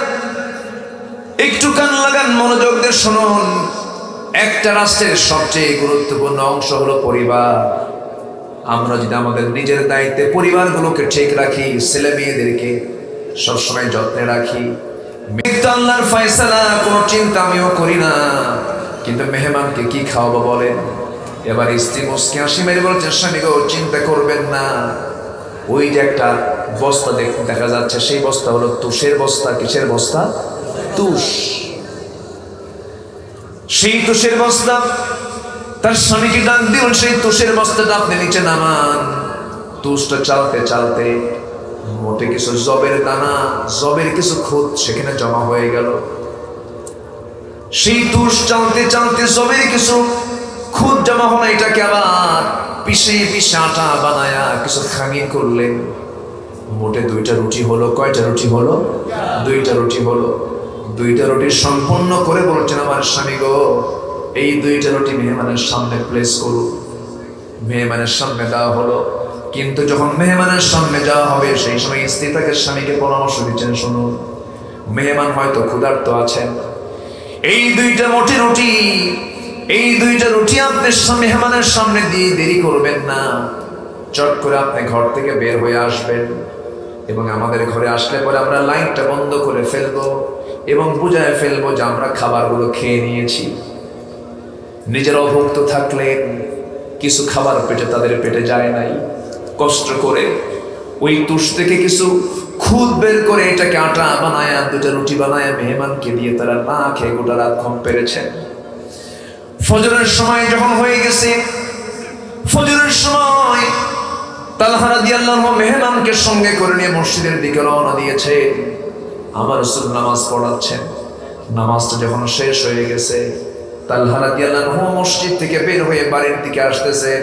একটু কান লাগান, মনোযোগ দিয়ে শুনুন। একটা রাষ্ট্রের সবচেয়ে গুরুত্বপূর্ণ অংশ হলো পরিবার। আমরা যদি আমাদের নিজের দায়িত্বে পরিবারগুলোকে ঠিক রাখি, ছেলে মেয়েদেরকে সবসময় যত্নে রাখি, মৃত্যু আল্লাহর ফয়সালা, কোনো চিন্তা আমিও করি না, কিন্তু মেহমানকে কি খাওয়াবো বলেন? এবার স্ত্রী মুস্কি হাসি মেরে বলছে, স্বামী গো, চিন্তা করবেন না, ওই যে একটা বস্তা দেখা যাচ্ছে, সেই বস্তা হলো তুষের বস্তা। কিসের বস্তা? তুষ। সেই তুষের বস্তা, তার স্বামীকে ডাক দিল, সেই তুষের বস্তাটা আপনি নিচে নামান। তুষটা চালতে চালতে মোটে কিছু জবের দানা, জবের কিছু খুদ সেখানে জমা হয়ে গেল। সেই তুষ চালতে চালতে জবের কিছু খুদ জমা হলো, এটাকে আবার পিষে পিষে আটা বানায়া কিছু খামির করলেন। মোটে 2টা রুটি হলো। কয়টা রুটি হলো? 2টা রুটি হলো। 2টা রুটি সম্পন্ন করে বলছেন, আমার স্বামী গো, এই 2টা রুটি মেহমানের সামনে প্লেস করুন। মেহমানের সামনে দেওয়া হলো, কিন্তু যখন মেহমানের সামনে যাওয়া হবে, সেই সময় স্ত্রী তাকে স্বামীকে পরামর্শ দিচ্ছেন, শুনুন, মেহমান হয়তো ক্ষুধার্ত আছেন, এই 2টা মোটি রুটি, এই 2টা রুটি আপনি মেহমানের সামনে দিয়ে দেরি করবেন না, চট করে আপনি ঘর থেকে বের হয়ে আসবেন, এবং আমাদের ঘরে আসলে পরে আমরা লাইটটা বন্ধ করে ফেলবো এবং বুঝায় ফেলবো যে আমরা খাবারগুলো খেয়ে নিয়েছি। নিজের অভুক্ত থাকলেন, কিছু খাবার পেটে তাদের পেটে যায় নাই, কষ্ট করে ওই তুষ থেকে কিছু খুদ বের করে এটাকে আটা বানায়া 2টা রুটি বানায়া মেহমানকে দিয়ে তারা না খেয়ে গোটা রাত ঘুম পেরেছেন। ফজরের সময় যখন হয়ে গেছে, ফজরের সময় তালহা রাদিয়াল্লাহু আনহু মেহমানকে সঙ্গে করে নিয়ে মসজিদের দিকে রওনা দিয়েছে। আমার রাসূল নামাজ পড়াচ্ছেন। নামাজটা যখন শেষ হয়ে গেছে, তালহা রাদিয়াল্লাহু আনহু মসজিদ থেকে বের হয়ে বাড়ির দিকে আসতেছেন।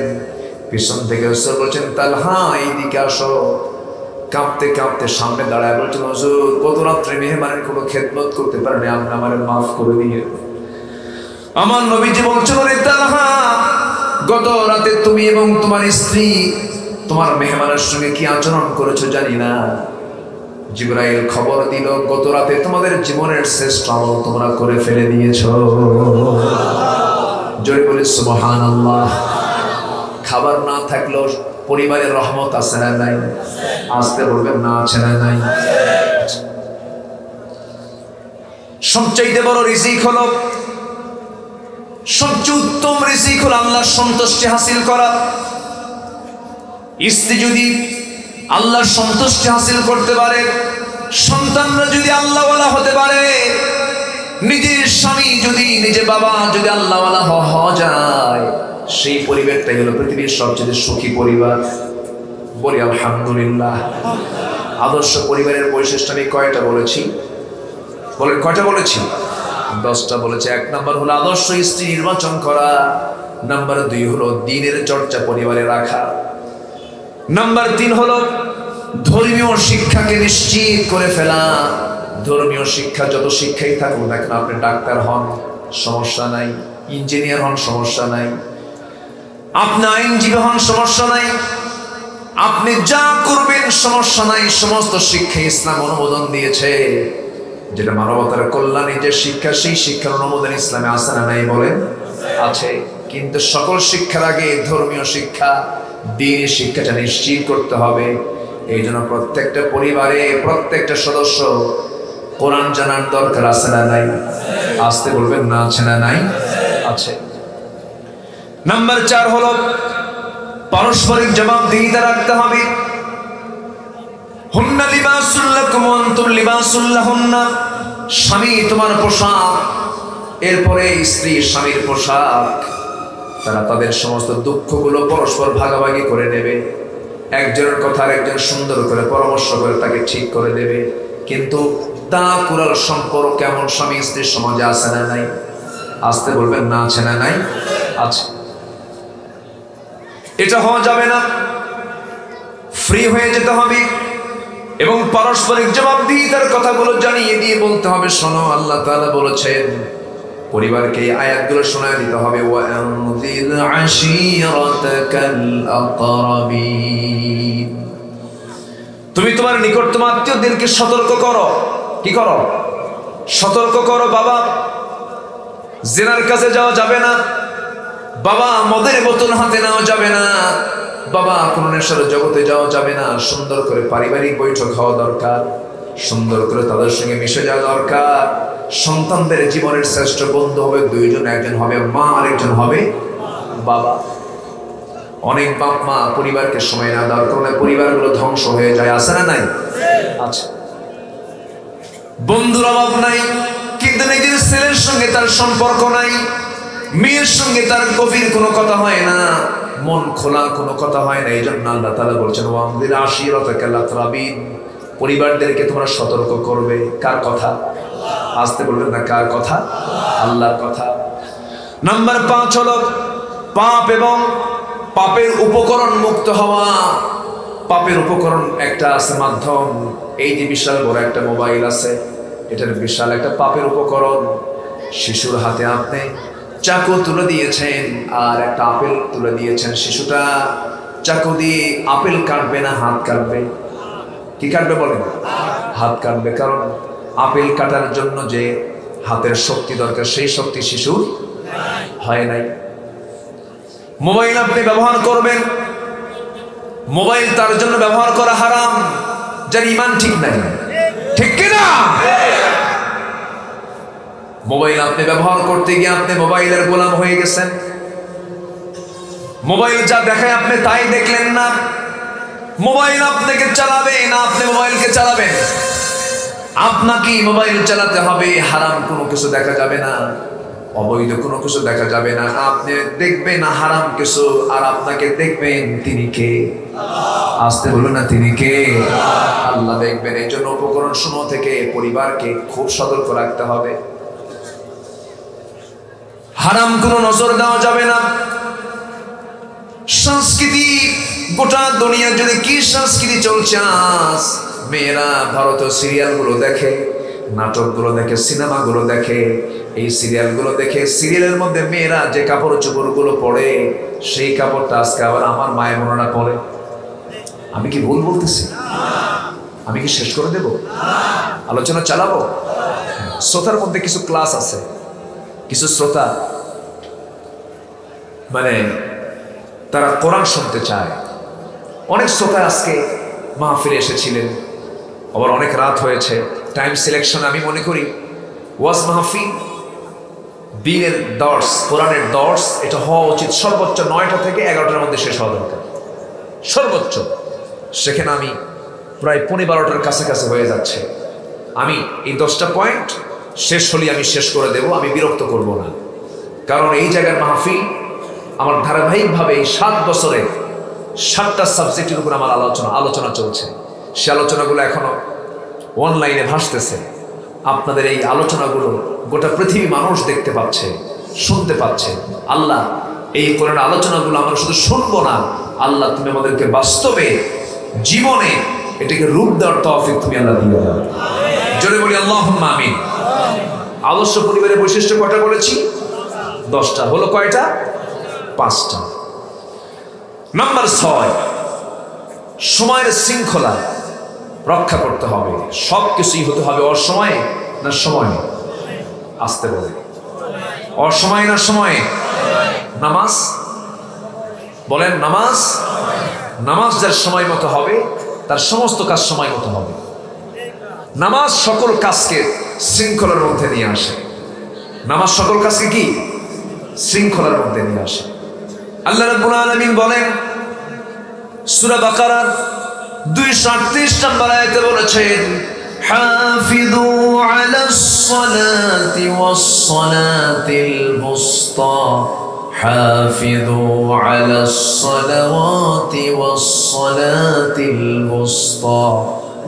পিছন থেকে হুজুর বলছেন, তালহা এইদিকে আসো। কাঁপতে কাঁপতে সামনে দাঁড়ায় বলছেন, হুজুর গত রাত্রে মেহমানের কোনো খেদমত করতে পারেনি, আপনি আমারে মাফ করে দিয়ে। আমার নবীজি বলছেন, ওরে তালহা, গত রাতে তুমি এবং তোমার স্ত্রী তোমার মেহমানের সঙ্গে কি আচরণ করেছো জানি না। জিবরাইল খবর দিল, গত রাতে তোমাদের জীবনের শ্রেষ্ঠ আমল তোমরা করে ফেলে দিয়েছো। জোরে বলি সুবহানাল্লাহ। খাবার না থাকলেও পরিবারের রহমত আছে না নাই? আসতে বলবেন না আছে না নাই? সবচাইতে বড় রিজিক হলো, সবচেয়ে উত্তম রিজিক হলো আল্লাহর সন্তুষ্টি হাসিল করা। স্ত্রী যদি আল্লাহর সন্তুষ্টি হাসিল করতে পারে, সন্তানরা যদি আল্লাহওয়ালা হতে পারে, নিজের স্বামী যদি, নিজে বাবা যদি আল্লাহওয়ালা হওয়া যায়, সেই পরিবারটাই হলো পৃথিবীর সবচেয়ে সুখী পরিবার। বলি আলহামদুলিল্লাহ। আদর্শ পরিবারের বৈশিষ্ট্য আমি কয়টা বলেছি? বলেন কয়টা বলেছি? 10টা বলেছে। 1 নাম্বার হলো আদর্শ স্ত্রী নির্বাচন করা। নাম্বার 2 হলো দ্বীনের চর্চা পরিবারে রাখা। নাম্বার 3 হলো ধর্মীয় শিক্ষাকে নিশ্চিত করে ফেলা। ধর্মীয় শিক্ষা যত শিক্ষাই থাকুক না কেন, আপনি ডাক্তার হন সমস্যা নাই, ইঞ্জিনিয়ার হন সমস্যা নাই, আপনি আইনজীবী হন সমস্যা নাই, আপনি যা করবেন সমস্যা নাই, সমস্ত শিক্ষা ইসলাম অনুমোদন দিয়েছে। যেটা মানবতার কল্যাণে যে শিক্ষা, সেই শিক্ষার অনুমোদন ইসলামে আছে না নাই? বলেন আছে। কিন্তু সকল শিক্ষার আগে ধর্মীয় শিক্ষা, দ্বীনের শিক্ষাটা নিশ্চিত করতে হবে। এই জন্য প্রত্যেকটা পরিবারে প্রত্যেকটা সদস্য কোরআন জানার দরকার আছে না নাই? আসতে বলবেন না আছে না নাই? আছে। নাম্বার 4 হলো পারস্পরিক জবাবদিহিতা রাখতে হবে। হুন্না লিবাসুল লাকুম ওয়া আনতুম লিবাসুল লাহুন্না। স্বামী তোমার পোশাক, এরপরে স্ত্রী স্বামীর পোশাক। তারা তাদের সমস্ত দুঃখগুলো পরস্পর ভাগাভাগি করে নেবে। একজনের কথা আরেকজন সুন্দর করে পরামর্শ করে তাকে ঠিক করে দেবে। কিন্তু তা কুরাল সম্পর্ক কেমন স্বামী স্ত্রীর সমাজে আছে না নাই? আসতে বলবেন না আছে না নাই? আছে। এটা হওয়া যাবে না, ফ্রি হয়ে যেতে হবে এবং পারস্পরিক জবাবদিহিতার কথাগুলো জানিয়ে দিয়ে বলতে হবে, শোনো আল্লাহ তাআলা বলেছেন। পরিবারকে এই আয়াতগুলো শোনায় দিতে হবে, ওয়ানজির আশীরাতাকাল আকরাবিন। তুমি তোমার নিকটতম আত্মীয়দেরকে সতর্ক করো। কি করো? সতর্ক করো। বাবা, জিনার কাছে যাওয়া যাবে না। বাবা, মদের বোতল হাতে নেওয়া যাবে না। বাবা, কোন নেশার জগতে যাওয়া যাবে না। সুন্দর করে পারিবারিক বৈঠক হওয়া দরকার, সুন্দর করে তাদের সঙ্গে মিশে যাওয়া দরকার। সন্তানদের জীবনের শ্রেষ্ঠ বন্ধু হবে দুইজন, একজন হবে মা আর একজন হবে বাবা। অনেক বাপ মা পরিবারকে সময় না দেওয়ার কারণে পরিবারগুলো ধ্বংস হয়ে যায়, আছে না নাই? আচ্ছা, বন্ধুর অভাব নাই, কিন্তু নিজের ছেলের সঙ্গে তার সম্পর্ক নাই, মেয়ের সঙ্গে তার গভীর কোনো কথা হয় না, মন খোলা কোনো কথা হয় না। এই জন্য আল্লাহ তাআলা বলছেন, ওয়ানজির আশীরাতাকাল আকরাবিন। পরিবারদেরকে তোমরা সতর্ক করবে। কার কথা? আসতে বলবেন না, কার কথা? আল্লাহর কথা। নাম্বার 5 হলো পাপ এবং পাপের উপকরণ মুক্ত হওয়া। পাপের উপকরণ একটা আছে মাধ্যম। এই যে বিশাল বড় একটা মোবাইল আছে, এটার বিশাল একটা পাপের উপকরণ। শিশুর হাতে আপনি চাকু তুলে দিয়েছেন আর একটা আপেল তুলে দিয়েছেন। শিশুটা চাকু দিয়ে আপেল কাটবে না হাত কাটবে? কি কাটবে বলেন? হাত কাটবে। কারণ আপেল কাটার জন্য যে হাতের শক্তি দরকার, সেই শক্তি শিশুর হয় নাই। মোবাইল আপনি ব্যবহার করবেন, মোবাইল তার জন্য ব্যবহার করা হারাম যার ঈমান ঠিক নাই, ঠিক কিনা? মোবাইল আপনি ব্যবহার করতে গিয়ে আপনি মোবাইলের গোলাম হয়ে গেছেন। মোবাইল যা দেখায় আপনি তাই দেখলেন না। মোবাইল আপনাকে চালাবে না, আপনি মোবাইলকে চালাবেন। আপনাকে মোবাইল চালাতে হবে, হারাম কোনো কিছু দেখা যাবে না, অবৈধ কোনো কিছু দেখা যাবে না। আপনি দেখবেন হারাম কিছু আর আপনাকে দেখবেন তিনি কে? আসতে বলুন না, তিনি কে? আল্লাহ দেখবেন। এই জন্য উপকরণ সমূহ থেকে পরিবারকে খুব সতর্ক রাখতে হবে। হারাম কোনো নজর দেওয়া যাবে না। সংস্কৃতি, গোটা দুনিয়া যদি কি সংস্কৃতি চলছে আজ, মেয়েরা ভারতীয় সিরিয়ালগুলো দেখে, নাটকগুলো দেখে, সিনেমাগুলো দেখে, এই সিরিয়ালগুলো দেখে সিরিয়ালের মধ্যে মেয়েরা যে কাপড় চোপড়গুলো পরে, সেই কাপড়টা আজকে আবার আমার মায়ের বোনেরা পরে। আমি কি ভুল বলতেছি? আমি কি শেষ করে দেব? আলোচনা চালাবো? শ্রোতার মধ্যে কিছু ক্লাস আছে, কিছু শ্রোতা মানে তারা কোরআন শুনতে চায়। অনেক শ্রোতা আজকে মাহফিলে এসেছিলেন, আবার অনেক রাত হয়েছে। টাইম সিলেকশন আমি মনে করি ওয়াজ মাহফিল, দিনের দর্স, কোরআনের দর্স, এটা হওয়া উচিত সর্বোচ্চ 9টা থেকে 11টার মধ্যে শেষ হওয়া দরকার, সর্বোচ্চ। সেখানে আমি প্রায় 11:15টার কাছাকাছি হয়ে যাচ্ছে। আমি এই 10টা পয়েন্ট শেষ হলেই আমি শেষ করে দেব, আমি বিরক্ত করব না। কারণ এই জায়গার মাহফিল আমার ধারাবাহিকভাবে এই 7 বছরে 7টা সাবজেক্টের উপর আমার আলোচনা চলছে। সে আলোচনাগুলো এখনো অনলাইনে ভাসতেছে। আপনাদের এই আলোচনাগুলো গোটা পৃথিবী মানুষ দেখতে পাচ্ছে, শুনতে পাচ্ছে। আল্লাহ, এই কোরআন আলোচনাগুলো আমরা শুধু শুনবো না, আল্লাহ তুমি আমাদেরকে বাস্তবে জীবনে এটাকে রূপ দেওয়ার তৌফিক তুমি আল্লাহ দিয়ে দাও। জোরে বলি আল্লাহুম্মা আমিন। আদর্শ পরিবারের বৈশিষ্ট্য কয়টা বলেছি? 10টা। হলো কয়টা? 5টা। নাম্বার 6, সময়ের শৃঙ্খলা রক্ষা করতে হবে। সব কিছুই হতে হবে অসময়ে না সময়ে? আসতে বলে, অসময়ে না সময়ে? নামাজ বলেন, নামাজ যার সময় মতো হবে তার সমস্ত কাজ সময় মতো হবে। নামাজ সকল কাজকে শৃঙ্খলার মধ্যে নিয়ে আসে। নামাজ সকল কাজকে কি শৃঙ্খলার মধ্যে নিয়ে আসে। আল্লাহ রাব্বুল আলামিন বলেন সূরা বাকারার 238 নম্বর আয়াতে বলেছেন, হাফিযু আলাস সালাতি ওয়াস সালাতিল বুসতা, হাফিযু আলাস সালাওয়াতি ওয়াস সালাতিল বুসতা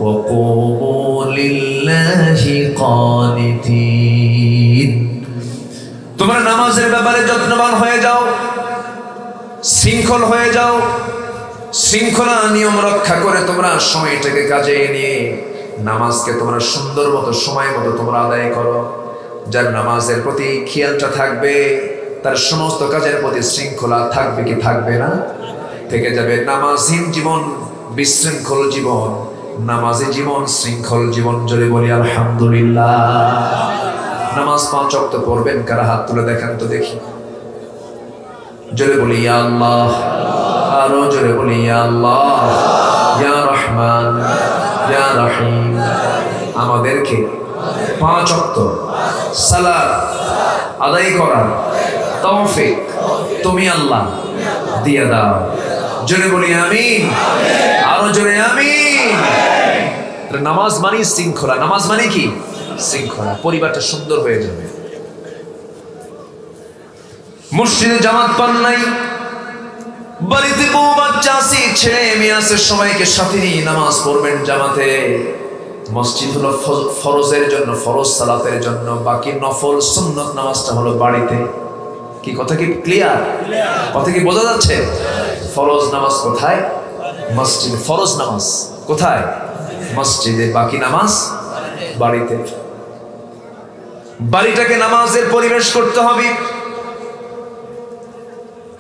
ওয়া কুমু লিল্লাহি কানিতিন। তোমরা নামাজের ব্যাপারে যত্নবান হয়ে যাও, শৃঙ্খল হয়ে যাও। শৃঙ্খলা নিয়ম রক্ষা করে তোমরা সময়টাকে কাজে নিয়ে নামাজকে তোমরা সুন্দর মতো সময় মতো তোমরা আদায় করো। যার নামাজের প্রতি খেয়ালটা থাকবে তার সমস্ত কাজের প্রতি শৃঙ্খলা থাকবে কি থাকবে না? থেকে যাবে। নামাজহীন জীবন বিশৃঙ্খল জীবন, নামাজি জীবন শৃঙ্খল জীবন। জোরে বলি আলহামদুলিল্লাহ। নামাজ 5 ওয়াক্ত পড়বেন কারা? হাত তুলে দেখান তো দেখি। জোরে বলি ইয়া আল্লাহ, আরো জোরে বলি ইয়া আল্লাহ, ইয়া রহমান, ইয়া রহিম। আমাদেরকে 5 ওয়াক্ত সালাত আদায় করার তৌফিক তুমি আল্লাহ দিয়ে দাও। জোরে বলি আমিন, আরো জোরে আমিন। নামাজ মানে শৃঙ্খলা। নামাজ মানে কি? শৃঙ্খলা। পরিবারটা সুন্দর হয়ে যাবে। মসজিদে জামাত পান নাই, বাড়িতে বউ বাচ্চা আছে, ছেলে মেয়ে আছে, সবাইকে সাথে নিয়ে নামাজ পড়বেন জামাতে। মসজিদ হলো ফরজের জন্য, ফরজ সালাতের জন্য, বাকি নফল সুন্নত নামাজটা হলো বাড়িতে। কি কথা কি ক্লিয়ার? কথা কি বোঝা যাচ্ছে? ফরজ নামাজ কোথায়? মসজিদে। ফরজ নামাজ কোথায়? মসজিদে। বাকি নামাজ বাড়িতে। বাড়িটাকে নামাজের পরিবেশ করতে হবে।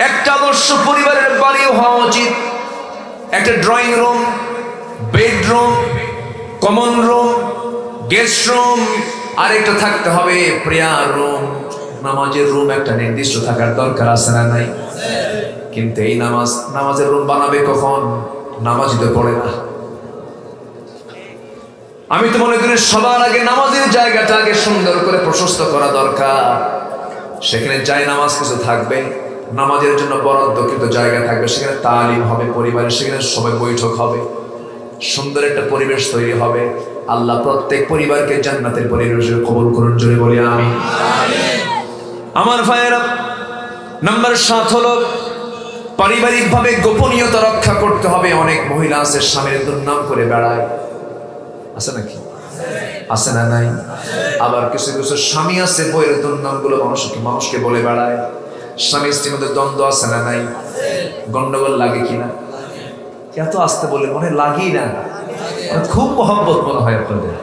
একটা আদর্শ পরিবারের বাড়িও হওয়া উচিত একটা drawing room, bedroom, common room, guest room, আরেকটা থাকতে হবে প্রেয়ার রুম। নামাজের রুম একটা নির্দিষ্ট থাকার দরকার আছে না নাই? কিন্তু এই নামাজের রুম বানাবে কখন? নামাজই তো পড়ে না। আমি তো মনে করি সবার আগে নামাজের জায়গাটা আগে সুন্দর করে প্রশস্ত করা দরকার। সেখানে যাই নামাজ কিছু থাকবে, নামাজের জন্য বরাদ্দকৃত জায়গা থাকবে, সেখানে তালিম হবে পরিবারের, সেখানে সবাই বৈঠক হবে, সুন্দর একটা পরিবেশ তৈরি হবে। আল্লাহ প্রত্যেক পরিবারকে জান্নাতের পরিবেশে কবুল করুন। জোরে বলি আমিন। আমার ভাইয়েরা, নাম্বার 7 হলো পারিবারিকভাবে গোপনীয়তা রক্ষা করতে হবে। অনেক মহিলা আছে স্বামীর দুর্নাম করে বেড়ায়, আছে নাকি? আছে না নাই? আবার কিছু কিছু স্বামী আছে বইয়ের দুর্নাম গুলো মানুষকে বলে বেড়ায়। স্বামী স্ত্রীর মধ্যে দ্বন্দ্ব আছে না নাই? গন্ডগোল লাগে কিনা? এত আসতে বলে মনে হয় লাগেই না, খুব মহব্বত মনে হয় আপনাদের,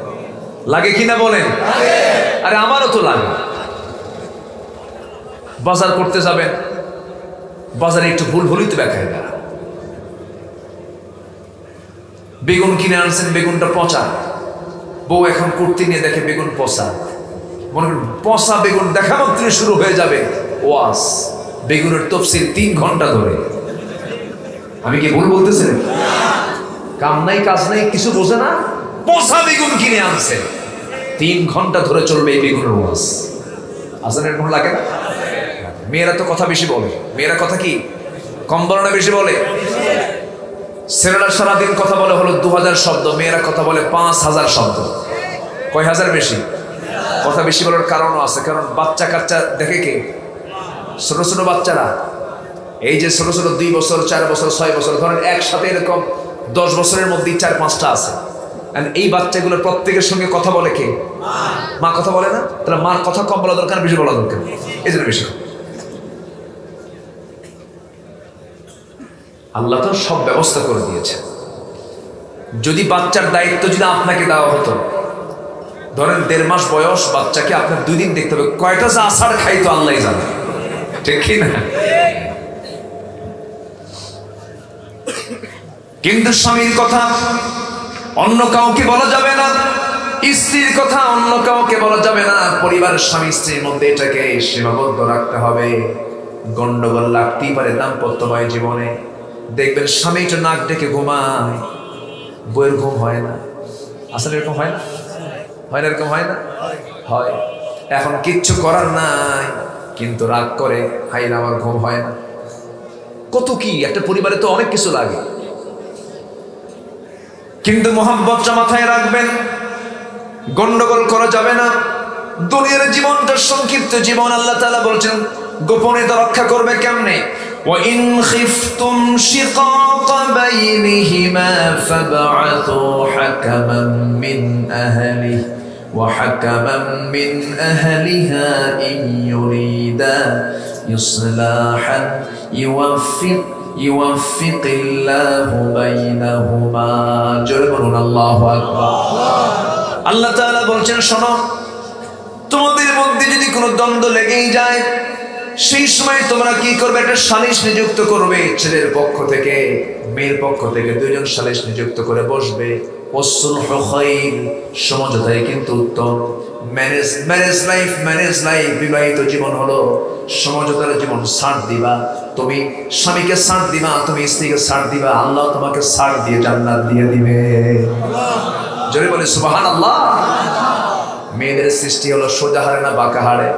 লাগে কিনা বলেন? আরে আমারও তো লাগে। বাজার করতে যাবেন, বাজারে একটু ভুল ভুলই তো দেখায় না। বেগুন কিনে আনছেন, বেগুনটা পচা, বউ এখন কুর্তি নিয়ে দেখে বেগুন পচা, মনে করেন পচা বেগুন দেখা মাত্র শুরু হয়ে যাবে ওয়াজ, বেগুনের তফসিল 3 ঘন্টা ধরে। আমি কি ভুল বলতেছি? কাম নাই কাজ নাই কিছু বোঝে না, পচা বেগুন কিনে আনছে, 3 ঘন্টা ধরে চলবে এই বেগুনের ওয়াজ। আসলে এরকম লাগে না? মেয়েরা তো কথা বেশি বলে, মেয়েরা কথা কি কম বলে না বেশি বলে? ছেলেরা সারাদিন কথা বলে হলো 2000 শব্দ, মেয়েরা কথা বলে 5000 শব্দ। কয় হাজার বেশি? কথা বেশি বলার কারণও আছে, কারণ বাচ্চা কাচ্চা দেখে কে? ছোট ছোট বাচ্চারা, এই যে ছোট ছোট 2 বছর 4 বছর 6 বছর, ধরেন একসাথে এরকম 10 বছরের মধ্যেই 4-5টা আছে। এই বাচ্চাগুলোর প্রত্যেকের সঙ্গে কথা বলে কে? মা কথা বলে না? তাহলে মার কথা কম বলা দরকার, বেশি বলা দরকার, এই জন্য বেশি। আল্লাহ তো সব ব্যবস্থা করে দিয়েছে। যদি বাচ্চার দায়িত্ব যদি আপনাকে দেওয়া হতো, ধরেন 1.5 মাস বয়স বাচ্চাকে আপনার 2 দিন দেখতে হবে, কয়টা যে আষাঢ় খাইতো আল্লাহই জানে, ঠিক কি না? কিন্তু স্বামীর কথা অন্য কাউকে বলা যাবে না, স্ত্রীর কথা অন্য কাউকে বলা যাবে না। পরিবারের স্বামী স্ত্রীর মধ্যে এটাকে সীমাবদ্ধ রাখতে হবে। গন্ডগোল লাগতেই পারে দাম্পত্যময় জীবনে। দেখবেন স্বামীটা নাক ডেকে ঘুমায়, বইয়ের ঘুম হয় না। আসলে এরকম হয় না? হয় না? এরকম হয় না? হয়। এখন কিচ্ছু করার নাই, কিন্তু রাগ করে, হাই না আমার ঘুম হয় না। কত কি একটা পরিবারে তো অনেক কিছু লাগে, কিন্তু মোহাব্বতটা মাথায় রাখবেন, গন্ডগোল করা যাবে না। দুনিয়ার জীবনটা সংক্ষিপ্ত জীবন। আল্লাহ তাআলা বলছেন গোপনীয়তা রক্ষা করবে কেমনে? وَإِنْ خِفْتُمْ شِقَاقَ بَيْنِهِمَا فَابْعَثُوا حَكَمًا مِنْ أَهْلِهِ وَحَكَمًا مِنْ أَهْلِهَا إِنْ يُرِيدَا إِصْلَاحًا يوفق الله بينهما। জোরে বলুন আল্লাহু আকবার। আল্লাহ তাআলা বলছেন শোনো, তোমাদের মধ্যে যদি কোনো দ্বন্দ্ব লেগেই যায়, সেই সময় তোমরা কি করবে? একটা সালিশ নিযুক্ত করবে, ছেলের পক্ষ থেকে মেয়ের পক্ষ থেকে 2 জন সালিশ নিযুক্ত করে বসবে। ওয়াসসুলহু খায়র, সমঝোতাই কিন্তু উত্তম। ম্যারেজ লাইফ বিবাহিত জীবন হলো সমঝোতার জীবন। ছাড় দিবা, তুমি স্বামীকে ছাড় দিবা, তুমি স্ত্রীকে ছাড় দিবা, আল্লাহ তোমাকে ছাড় দিয়ে জান্নাত দিয়ে দিবে। জোরে বলে সুবহানাল্লাহ। মেয়েদের সৃষ্টি হলো সোজা হাড়ে না বাঁকা হাড়ে?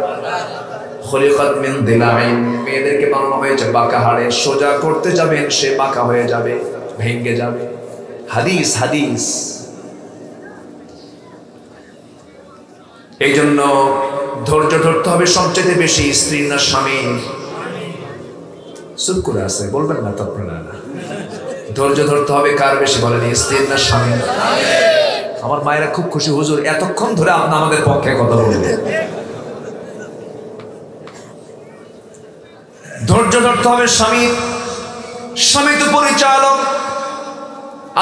খলিকাত মিন দিলাইন, মেয়েদেরকে বানানো হয়েছে বাঁকা হাড়ে। সোজা করতে যাবেন সে বাঁকা হয়ে যাবে, ভেঙে যাবে। হাদিস। এই জন্য ধৈর্য ধরতে হবে সবচেয়ে বেশি, স্ত্রীর না স্বামীর? চুপ করে আছে, বলবেন না তো আপনারা। ধৈর্য ধরতে হবে কার বেশি বলেন? স্ত্রীর না স্বামীর? আমার মায়েরা খুব খুশি, হুজুর এতক্ষণ ধরে আপনি আমাদের পক্ষে কথা বলবেন। ধৈর্য ধরতে হবে স্বামীর। স্বামী তো পরিচালক।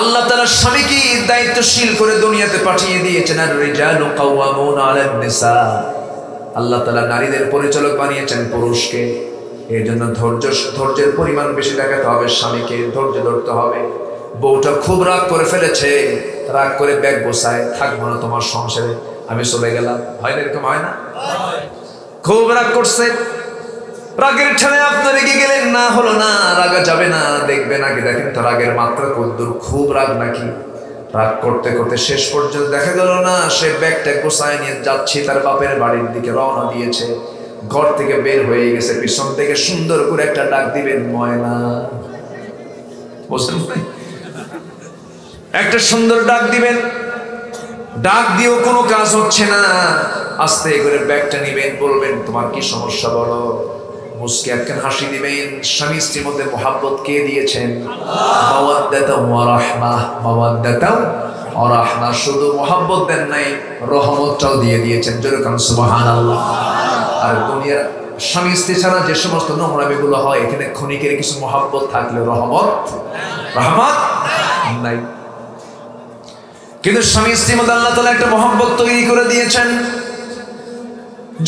আল্লাহ তাআলা স্বামীকে দায়িত্বশীল করে দুনিয়াতে পাঠিয়ে দিয়েছেন। আর রিজালু কাওয়ামুনা আলান নিসা, আল্লাহ তাআলা নারীদের পরিচালক বানিয়েছেন পুরুষকে। এর জন্য ধৈর্যের পরিমাণ বেশি দেখাতে হবে স্বামীকে, ধৈর্য ধরতে হবে। বউটা খুব রাগ করে ফেলেছে, রাগ করে ব্যাগ গোছায়, থাকবো না তোমার সংসারে, আমি চলে গেলাম। হয় না? এরকম হয় না? খুব রাগ করছে, রাগের ঠেলে আপনি রেগে গেলেন, না হলো না, রাগা যাবে না, দেখবেন আগে দেখেন তো রাগের মাত্রা কতদূর। খুব রাগ নাকি? রাগ করতে করতে শেষ পর্যন্ত দেখা গেল না সে ব্যাগটা গোছায় নিয়ে যাচ্ছে তার বাপের বাড়ির দিকে রওনা দিয়েছে। ঘর থেকে বের হয়ে গেছে, পিছন থেকে সুন্দর করে একটা ডাক দিবেন, ময়না। বুঝলেন? একটা সুন্দর ডাক দিবেন, ডাক দিয়েও কোনো কাজ হচ্ছে না। আস্তে করে ব্যাগটা নিবেন, বলবেন তোমার কি সমস্যা বলো। মুস্কে একখান হাসি দিবেন। স্বামী স্ত্রীর মধ্যে মোহাব্বত কে দিয়েছেন? মাওয়াদ্দাতাও ওয়া রাহমাহ। মাওয়াদ্দাতাও ওয়া রাহমাহ, শুধু মোহাব্বত দেন নাই, রহমতটাও দিয়ে দিয়েছেন। জোরে কান সুবহানাল্লাহ। আর স্বামী স্ত্রী ছাড়া যে সমস্ত নোংরামিগুলো হয়, এখানে ক্ষণিকের কিছু মহাব্বত থাকলে রহমত নাই। কিন্তু স্বামী স্ত্রীর মধ্যে আল্লাহ তাআলা একটা মহাব্বত তৈরি করে দিয়েছেন।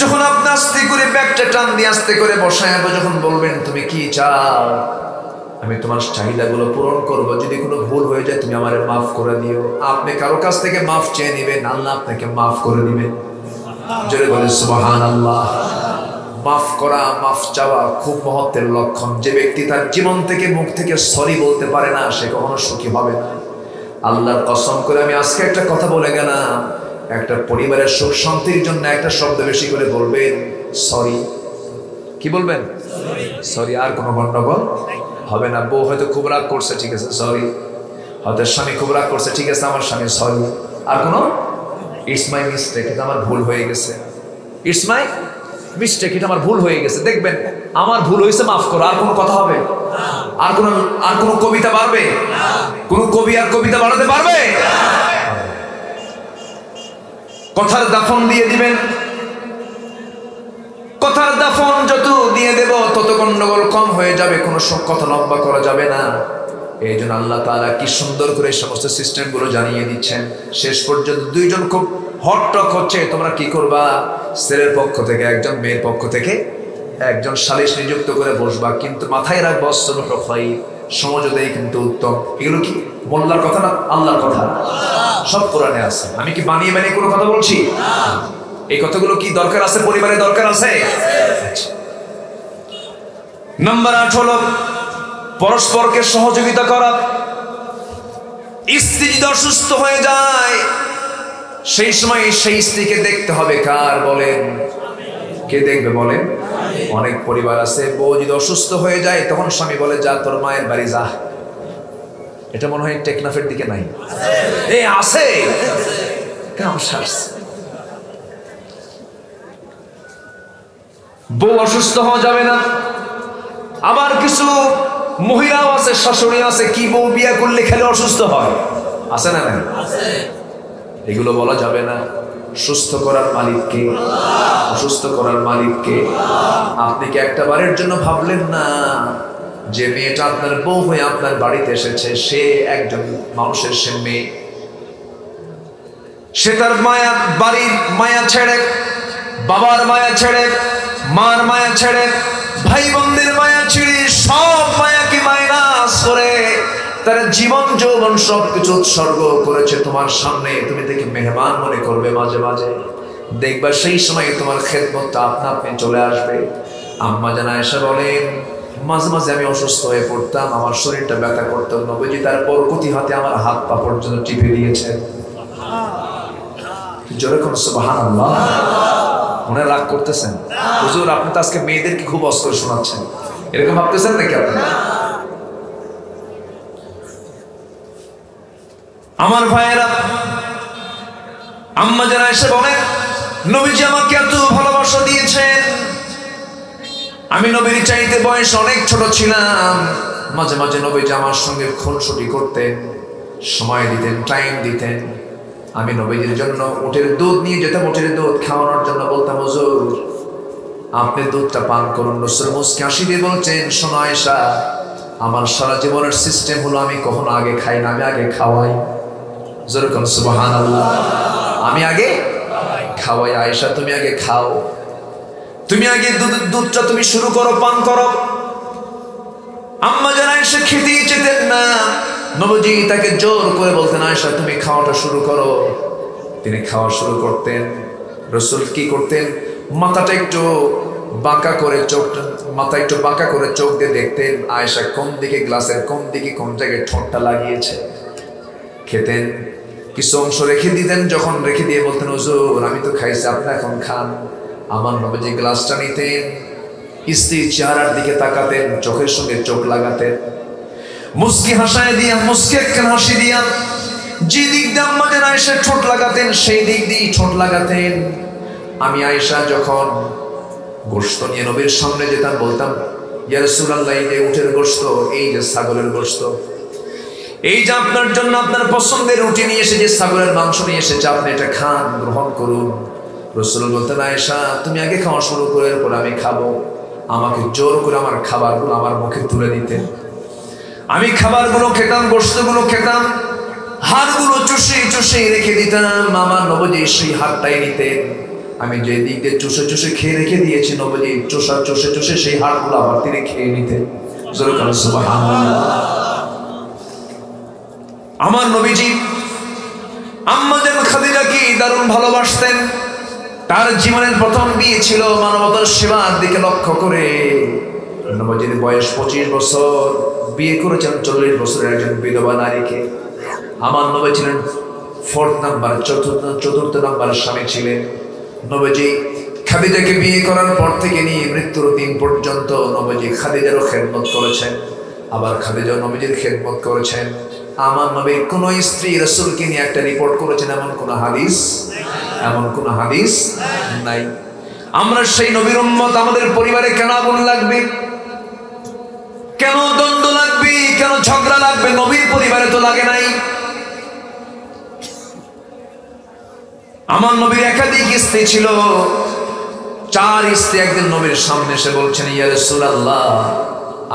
যখন আপনি আস্তে করে ব্যাগটা টান দিয়ে আস্তে করে বসায় যখন বলবেন তুমি কি চাও, আমি তোমার চাহিদাগুলো পূরণ করবো, যদি কোনো ভুল হয়ে যায় তুমি আমারে মাফ করে দিও। আপনি কারো কাছ থেকে মাফ চেয়ে নিবেন, আল্লাহ আপনাকে মাফ করে দিবেন। জোরে বলে সুবহানাল্লাহ। মাফ করা, মাফ চাওয়া খুব মহত্বের লক্ষণ। যে ব্যক্তি তার জীবন থেকে মুখ থেকে সরি বলতে পারে না, সে কখনো সুখী হবে না। আল্লাহর কসম করে আমি আজকে একটা কথা বলে গেলাম, একটা পরিবারের সুখ শান্তির জন্য একটা শব্দ বেশি করে বলবেন, সরি। কি বলবেন? সরি। আর কোনো গন্ডগোল হবে না। বউ হয়তো খুব রাগ করছে, ঠিক আছে সরি। হয়তো স্বামী খুব রাগ করছে, ঠিক আছে আমার স্বামী সরি। আর কোনো ইটস মাই মিস্টেক, এটা আমার ভুল হয়ে গেছে। ইটস মাই মিস্টেক, এটা আমার ভুল হয়ে গেছে। দেখবেন আমার ভুল হয়েছে, মাফ করো। আর কোনো কথা হবে? আর কোনো কবিতা বাড়বে? কোন কবি আর কবিতা বাড়াতে পারবে? কথার দাফন দিয়ে দিবেন। কথার দাফন যত দিয়ে দেব তত গন্ডগোল কম হয়ে যাবে, কোনো কথা লম্বা করা যাবে না। এই জন্য আল্লাহ তাআলা কি সুন্দর করে সমস্ত সিস্টেমগুলো জানিয়ে দিচ্ছেন। শেষ পর্যন্ত দুইজন খুব হটটক হচ্ছে, তোমরা কি করবা? ছেলের পক্ষ থেকে একজন, মেয়ের পক্ষ থেকে একজন সালিশ নিযুক্ত করে বসবা, কিন্তু মাথায় রাখবা সুলহু খায়র, সমঝোতাই কিন্তু উত্তম। এগুলো কি মোল্লার কথা না, আল্লাহর কথা? সব কোরআনে আছে। আমি কি বানিয়ে বানিয়ে কোনো কথা বলছি? এই কথাগুলো কি দরকার আছে? পরিবারে দরকার আছে। নাম্বার 8 হলো পরস্পরকে সহযোগিতা করা। স্ত্রী যদি অসুস্থ হয়ে যায়, সেই সময় সেই স্ত্রীকে দেখতে হবে কার? বলেন, কে দেখবে বলেন? অনেক পরিবার আছে বউ যদি অসুস্থ হয়ে যায় তখন স্বামী বলে যা তোর মায়ের বাড়ি যা। এটা মনে হয় টেকনাফের দিকে নাই, এই আছে। বউ অসুস্থ হওয়া যাবে না। আবার কিছু মহিলাও আছে, শাশুড়ি আছে, কি বউ বিয়ে করলে খেলে অসুস্থ হয়, আছে না? না, এগুলো বলা যাবে না। সুস্থ করার মালিককে, অসুস্থ করার মালিককে। আপনি কি একটা বারের জন্য ভাবলেন না যে মেয়েটা আপনার বউ হয়ে আপনার বাড়িতে এসেছে, সে একজন মানুষের, সে মেয়ে, সে তার মায়া, বাড়ির মায়া ছেড়ে, বাবার মায়া ছেড়ে, মার মায়া ছেড়ে, ভাই বোনদের মায়া ছেড়ে, সব মায়াকে মাইনাস করে তার জীবন যৌবন সবকিছু উৎসর্গ করেছে তোমার সামনে। তুমি দেখে মেহমান মনে করবে, মাঝে মাঝে দেখবা সেই সময় তোমার খেদমতটা আপনা আপনি চলে আসবে। আম্মা জান আয়েশা বলেন, মাঝে মাঝে আমি অসুস্থ হয়ে পড়তাম, আমার শরীরটা ব্যথা করতো, নবীজি তার বরকতি হাতে আমার হাত পা পর্যন্ত টিপে দিয়েছেন। জোরে কোন সুবহানাল্লাহ। মনে রাগ করতেছেন? হুজুর আপনি তো আজকে মেয়েদেরকে খুব অস্কর শোনাচ্ছেন, এরকম ভাবতেছেন নাকি আপনি? আমার ভাইয়েরা, আম্মা যারা এসে বলেন নবীজি আমাকে এত ভালোবাসা দিয়েছেন, আমি নবীর চাইতে বয়স অনেক ছোট ছিলাম, মাঝে মাঝে নবীজি আমার সঙ্গে খুনসুটি করতেন, সময় দিতেন, টাইম দিতেন। আমি নবীজির জন্য উটের দুধ নিয়ে যেতাম, উটের দুধ খাওয়ানোর জন্য বলতাম হুজুর আপনি দুধটা পান করুন। রাসূল মুস্কি হাসি দিয়ে বলছেন, শোনো আয়েশা, আমার সারা জীবনের সিস্টেম হলো আমি কখনো আগে খাই না, আমি আগে খাওয়াই। যেরকম সুবহানাল্লাহ, আমি আগে খাওয়াই। আয়েশা তুমি আগে খাও, তুমি আগে দুধটা তুমি শুরু করো, পান করো। আম্মা জান আয়েশা খেতেই চেতেন না, নবীজি তাকে জোর করে বলতেন আয়েশা তুমি খাওয়াটা শুরু করো। তিনি খাওয়া শুরু করতেন। রাসূল কি করতেন? মাথাটা একটু বাঁকা করে, চোখটা মাথা একটু বাঁকা করে চোখ দিয়ে দেখতেন আয়েশা কোন দিকে, গ্লাসের কোন দিকে, কোন জায়গায় ঠোঁটটা লাগিয়েছে। খেতেন, কিছু অংশ রেখে দিতেন, যখন রেখে দিয়ে বলতেন হুজুর আমি তো খাইছি, আপনি এখন খান। আমার নবীজি গ্লাসটা নিতেন, স্ত্রীর চেহারার দিকে তাকাতেন, চোখের সঙ্গে চোখ লাগাতেন, মুস্কি হাসায় দিয়া, মুস্কি একখান হাসি দিয়া, যে দিক দিয়ে আম্মা জান আয়েশা ঠোঁট লাগাতেন সেই দিক দিয়ে ঠোঁট লাগাতেন। আমি আয়েশা যখন গোশত নিয়ে নবীর সামনে যেতাম, বলতাম ইয়া রাসূলুল্লাহ এই যে উটের গোশত, এই যে ছাগলের গোশত, এই যে আপনার জন্য আপনার পছন্দের রুটি নিয়ে এসে, যে ছাগলের মাংস নিয়ে এসেছে, আপনি এটা খান, গ্রহণ করুন। রাসূল বলতেন, আয়েশা তুমি আগে খাওয়া শুরু করে এরপর আমি খাবো। আমাকে জোর করে আমার খাবারগুলো আমার মুখে তুলে দিতেন। আমি খাবারগুলো খেতাম, গোশতগুলো খেতাম, হাড়গুলো চুষে চুষে রেখে দিতাম। আমার নবজি সেই হাড়টাই নিতেন। আমি যে দিক দিয়ে চুষে চুষে খেয়ে রেখে দিয়েছি, নবজি চুষে চুষে সেই হাড়গুলো আবার তিনি খেয়ে নিতেন। সুবহানাল্লাহ। আমার নবীজি আম্মা জান খাদিজাকে দারুণ ভালোবাসতেন। তার জীবনের প্রথম বিয়ে ছিল মানবতার সেবার দিকে লক্ষ্য করে। নবীজির বয়স 25 বছর, বিয়ে করেছেন 40 বছরের একজন বিধবা নারীকে। আমার নবী ছিলেন চতুর্থ নাম্বার স্বামী ছিলেন। নবীজি খাদিজাকে বিয়ে করার পর থেকে নিয়ে মৃত্যুর দিন পর্যন্ত নবীজি খাদিজারও খেদমত করেছেন, আবার খাদিজা নবীজির খেদমত করেছেন। আমার নবীর কোন স্ত্রী রাসূলকে নিয়ে একটা রিপোর্ট করেছেন এমন কোন হাদিস নাই। আমরা সেই নবীর উম্মত, আমাদের পরিবারে কেন আগুন লাগবে, কেন দ্বন্দ্ব লাগবে, কেন ঝগড়া লাগবে? নবীর পরিবারে তো লাগে নাই। আমার নবীর একাধিক স্ত্রী ছিল, 4 স্ত্রী। একদিন নবীর সামনে এসে বলছেন, ইয়া রাসূলুল্লাহ,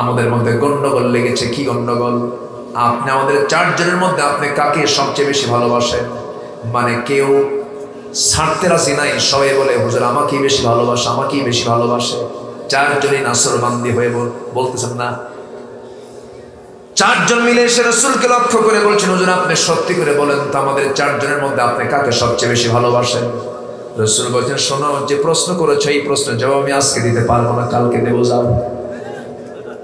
আমাদের মধ্যে গন্ডগোল লেগেছে। কি গন্ডগোল? আপনি আমাদের 4 জনের মধ্যে আপনি কাকে সবচেয়ে বেশি ভালোবাসেন? মানে কেউ ছাড়তে রাজি নাই, সবাই বলে হুজুর আমাকেই বেশি ভালোবাসে, আমাকেই বেশি ভালোবাসে। 4 জনই নাসরবান্দি হয়ে বলতেছেন না। 4 জন মিলে এসে রাসূলকে লক্ষ্য করে বলছেন, হুজুর আপনি সত্যি করে বলেন তো আমাদের 4 জনের মধ্যে আপনি কাকে সবচেয়ে বেশি ভালোবাসেন? রাসূল বলছেন, শোনো, যে প্রশ্ন করেছো এই প্রশ্নের জবাব আমি আজকে দিতে পারবো না, কালকে দেবো, যাও।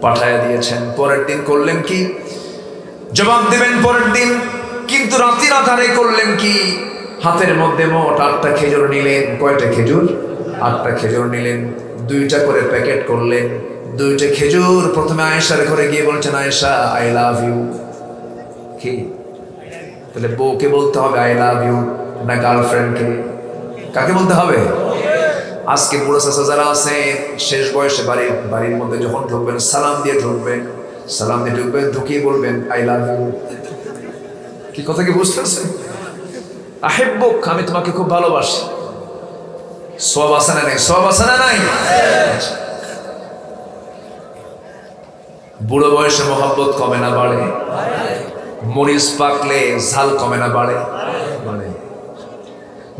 পাঠায়া দিয়েছেন। পরের দিন করলেন কি? জবাব দেবেন পরের দিন। কিন্তু রাতের আধারে করলেন কি? হাতের মধ্যে মোট 8টা খেজুর নিলেন। কয়টা খেজুর? 8টা খেজুর নিলেন। 2টা করে প্যাকেট করলেন। 2টা খেজুর প্রথমে আয়েশার ঘরে গিয়ে বলছেন, আয়েশা আই লাভ ইউ। কি তাহলে বউকে বলতে হবে আই লাভ ইউ, না গার্লফ্রেন্ডকে? কাকে বলতে হবে? আজকে বুড়ো চাচা যারা আছে শেষ বয়সে বাড়ির মধ্যে যখন ঢুকবেন সালাম দিয়ে ঢুকবেন, ঢুকিয়ে বলবেন আই লাভ ইউ। কি কথা কি বুঝতেছে? আহিব্বুক, আমি তোমাকে খুব ভালোবাসি। সওয়াব আছে না নাই? সওয়াব আছে না নাই? বুড়ো বয়সে মহব্বত কমে না বাড়ে? মরিচ পাকলে ঝাল কমে না বাড়ে?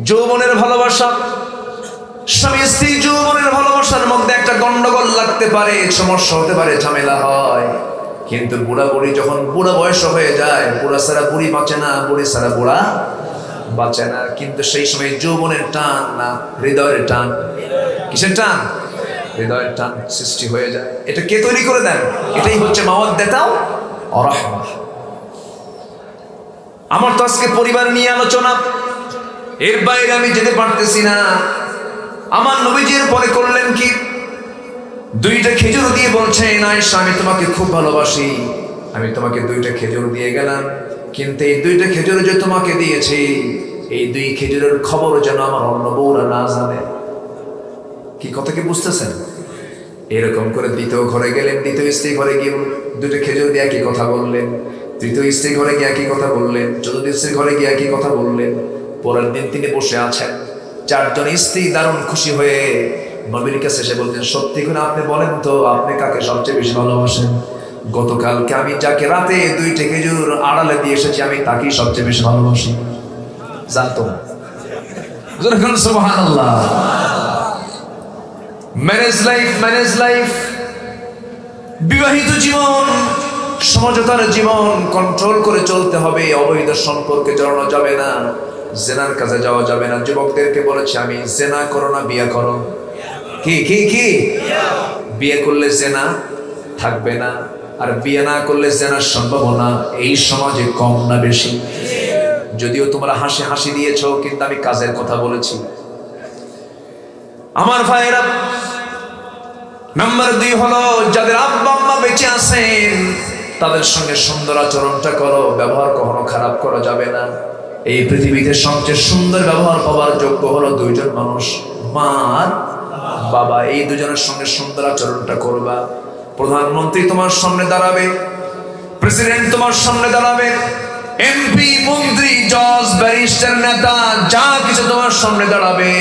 যৌবনের ভালোবাসা, স্বামী স্ত্রী যৌবনের ভালোবাসার মধ্যে একটা গন্ডগোল লাগতে পারে, সমস্যা হতে পারে, ঝামেলা হয়। কিন্তু বুড়া বুড়ি যখন বুড়া বয়স হয়ে যায়, বুড়া ছাড়া বুড়ি বাঁচে না, বুড়ি ছাড়া বুড়া বাঁচে না। কিন্তু সেই সময় যৌবনের টান না হৃদয়ের টান। কিসের টান? হৃদয়ের টান সৃষ্টি হয়ে যায়। এটা কে তৈরি করে দেন? এটাই হচ্ছে মাওয়াদ্দাতাও ওয়া রাহমাহ। আমার তো আজকে পরিবার নিয়ে আলোচনা, এর বাইরে আমি যেতে পারতেছি না। আমার নবীজির পরে করলেন কি? 2টা খেজুর দিয়ে বলছেন, আয়েশা আমি তোমাকে খুব ভালোবাসি, আমি তোমাকে 2টা খেজুর দিয়ে গেলাম, কিন্তু এই 2টা খেজুর যে তোমাকে দিয়েছি, এই 2 খেজুরের খবর যেন আমার অন্য বউরা না জানে। কি কথা কি বুঝতেছেন? এরকম করে দ্বিতীয় ঘরে গেলেন, দ্বিতীয় স্ত্রী ঘরে গিয়ে 2টা খেজুর দিয়ে একই কথা বললেন। তৃতীয় স্ত্রী ঘরে গিয়ে একই কথা বললেন। চতুর্থ স্ত্রী ঘরে গিয়ে একই কথা বললেন। পরের দিন তিনি বসে আছেন, 4 জন স্ত্রী দারুণ খুশি হয়ে নবীর কাছে এসে বলতেন, সত্যি করে আপনি বলেন তো আপনি কাকে সবচেয়ে বেশি ভালোবাসেন? গতকালকে আমি যাকে রাতে 2টা খেজুর আড়ালে দিয়ে এসেছি, আমি তাকেই সবচেয়ে বেশি ভালোবাসি। জানতো না? সুবহানাল্লাহ। ম্যারেজ লাইফ, বিবাহিত জীবন, সমঝোতার জীবন কন্ট্রোল করে চলতে হবে। অবৈধ সম্পর্কে জড়ানো যাবে না, জেনার কাছে যাওয়া যাবে না। যুবকদেরকে বলেছি আমি, জেনা করো না, বিয়ে করো। কি কি কি? বিয়ে করলে জেনা থাকবে না, আর বিয়ে না করলে জেনার সম্ভাবনা এই সমাজে কম না বেশি? যদিও তোমরা হাসি দিয়েছো, কিন্তু আমি কাজের কথা বলেছি। আমার ভাইয়েরা, নাম্বার 2 হলো যাদের আব্বা আম্মা বেঁচে আছেন তাদের সঙ্গে সুন্দর আচরণটা করো। ব্যবহার কখনো খারাপ করা যাবে না। এই পৃথিবীতে সবচেয়ে সুন্দর ব্যবহার পাওয়ার যোগ্য হলো 2 জন মানুষ, মা আর বাবা। এই 2 জনের সঙ্গে সুন্দর আচরণটা করবা। প্রধানমন্ত্রী তোমার সামনে দাঁড়াবে, প্রেসিডেন্ট তোমার সামনে দাঁড়াবে, এমপি, মন্ত্রী, জজ, ব্যারিস্টার, নেতা যা কিছু তোমার সামনে দাঁড়াবে